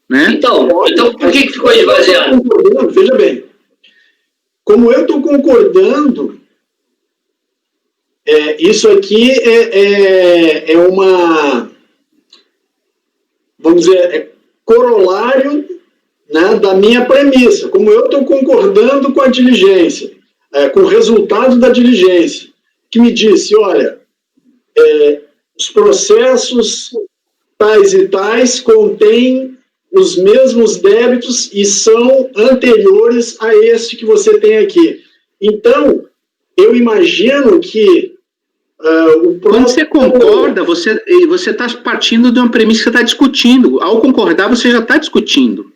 Né? Então por que ficou esvaziado? Veja bem. Como eu estou concordando, isso aqui é uma... Vamos dizer, corolário, né, da minha premissa. Como eu estou concordando com a diligência, com o resultado da diligência, que me disse, olha, os processos tais e tais contêm os mesmos débitos e são anteriores a este que você tem aqui. Então, eu imagino que quando você concorda, você está partindo de uma premissa que você está discutindo. Ao concordar, você já está discutindo.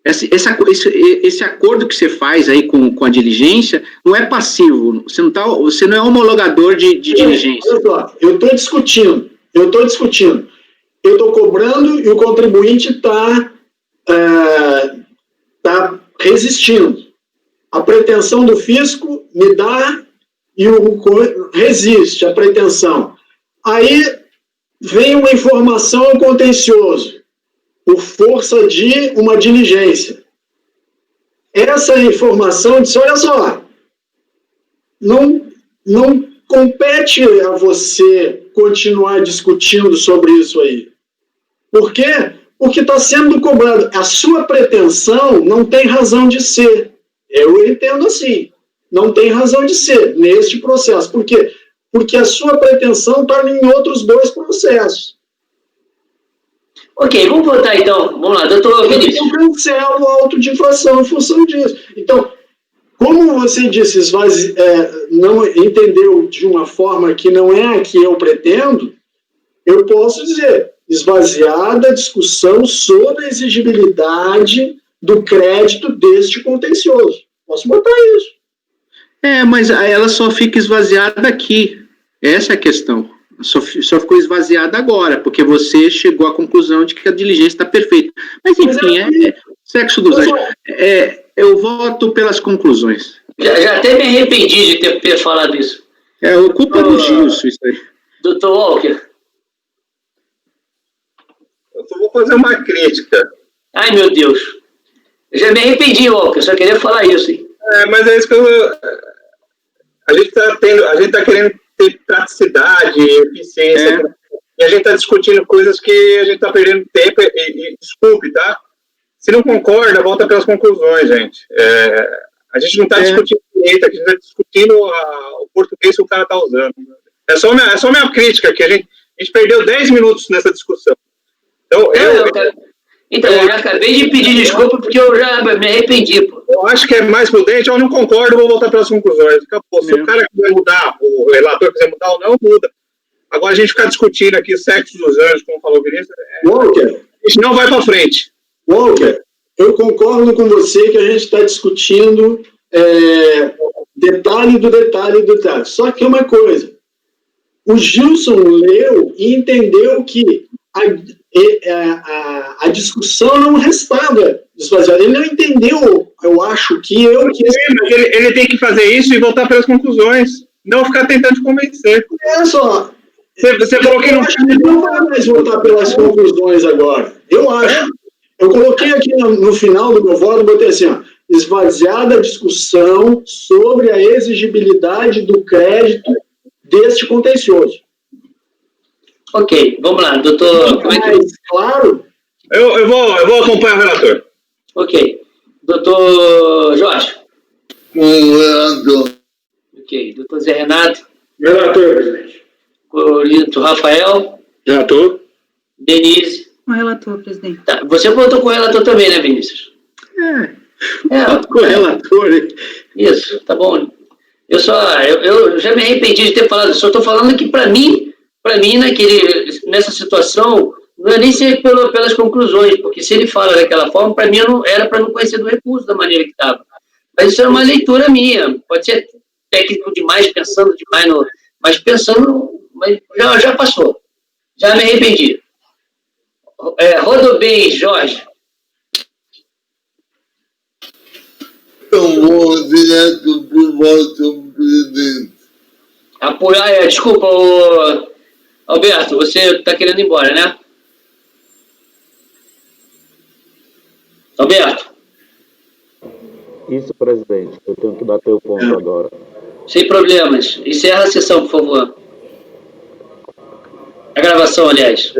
Esse acordo que você faz aí com a diligência não é passivo. Você não é homologador de diligência. Eu estou discutindo. Eu estou cobrando e o contribuinte está resistindo. A pretensão do fisco me dá e resiste a pretensão. Aí vem uma informação ao contencioso, por força de uma diligência. Essa informação diz, olha só, não compete a você continuar discutindo sobre isso aí. Por quê? Porque está sendo cobrado. A sua pretensão não tem razão de ser. Eu entendo assim. Não tem razão de ser neste processo. Por quê? Porque a sua pretensão está em outros dois processos. Ok, vamos voltar então. Vamos lá, doutor Vinícius. Eu cancelo o auto de infração em função disso. Então, como você disse, não entendeu de uma forma que não é a que eu pretendo, eu posso dizer, esvaziada a discussão sobre a exigibilidade do crédito deste contencioso. Posso botar isso. Mas ela só fica esvaziada aqui. Essa é a questão. Só ficou esvaziada agora, porque você chegou à conclusão de que a diligência está perfeita. Mas, enfim, sexo dos anjos. Eu voto pelas conclusões. Já até me arrependi de ter falado isso. Culpa do Gilson, isso aí. Doutor Walker. Eu só vou fazer uma crítica. Ai, meu Deus. Eu já me arrependi, Walker. Só queria falar isso, hein? Mas é isso que a gente tá querendo ter praticidade, eficiência. E a gente está discutindo coisas que a gente está perdendo tempo. E desculpe, tá? Se não concorda, volta pelas conclusões, gente. A gente não está discutindo direito, a gente está discutindo o português que o cara está usando. É só minha crítica, que a gente perdeu 10 minutos nessa discussão. Então, eu já acabei de pedir desculpa porque eu já me arrependi, pô. Eu acho que é mais prudente, eu não concordo, vou voltar pelas conclusões. Acabou. Se o cara quiser mudar, o relator quiser mudar ou não, muda. Agora a gente ficar discutindo aqui o sexo dos anjos, como falou o Vinícius, Walker, a gente não vai para frente. Walker, eu concordo com você que a gente está discutindo detalhe do detalhe do detalhe. Só que é uma coisa, o Gilson leu e entendeu que a discussão não restava desvaziada. Ele não entendeu, eu acho que mas ele tem que fazer isso e voltar pelas conclusões, não ficar tentando convencer. Olha só, você falou que não vai mais voltar pelas conclusões agora. Eu acho. Eu coloquei aqui no final do meu voto, botei assim, ó, esvaziada a discussão sobre a exigibilidade do crédito deste contencioso. Ok, vamos lá, doutor. Claro. Eu vou acompanhar o relator. Ok. Doutor Jorge. Relator. Ok. Doutor Zé Renato. Relator, presidente. Corito Rafael. Relator. Denise. Com o relator, presidente. Tá, você votou com o relator também, né, Vinícius? Com o relator. Isso, tá bom. Eu já me arrependi de ter falado, só estou falando que para mim nessa situação, não é nem ser pelas conclusões, porque se ele fala daquela forma, para mim era para não conhecer do recurso da maneira que estava. Mas isso é uma leitura minha, pode ser técnico demais, pensando demais, mas mas já passou, já me arrependi. Rodobens, Jorge. Eu vou direto por voto, presidente. Apoiar, desculpa, Alberto, você está querendo ir embora, né? Alberto. Isso, presidente. Eu tenho que bater o ponto agora. Sem problemas. Encerra a sessão, por favor. A gravação, aliás.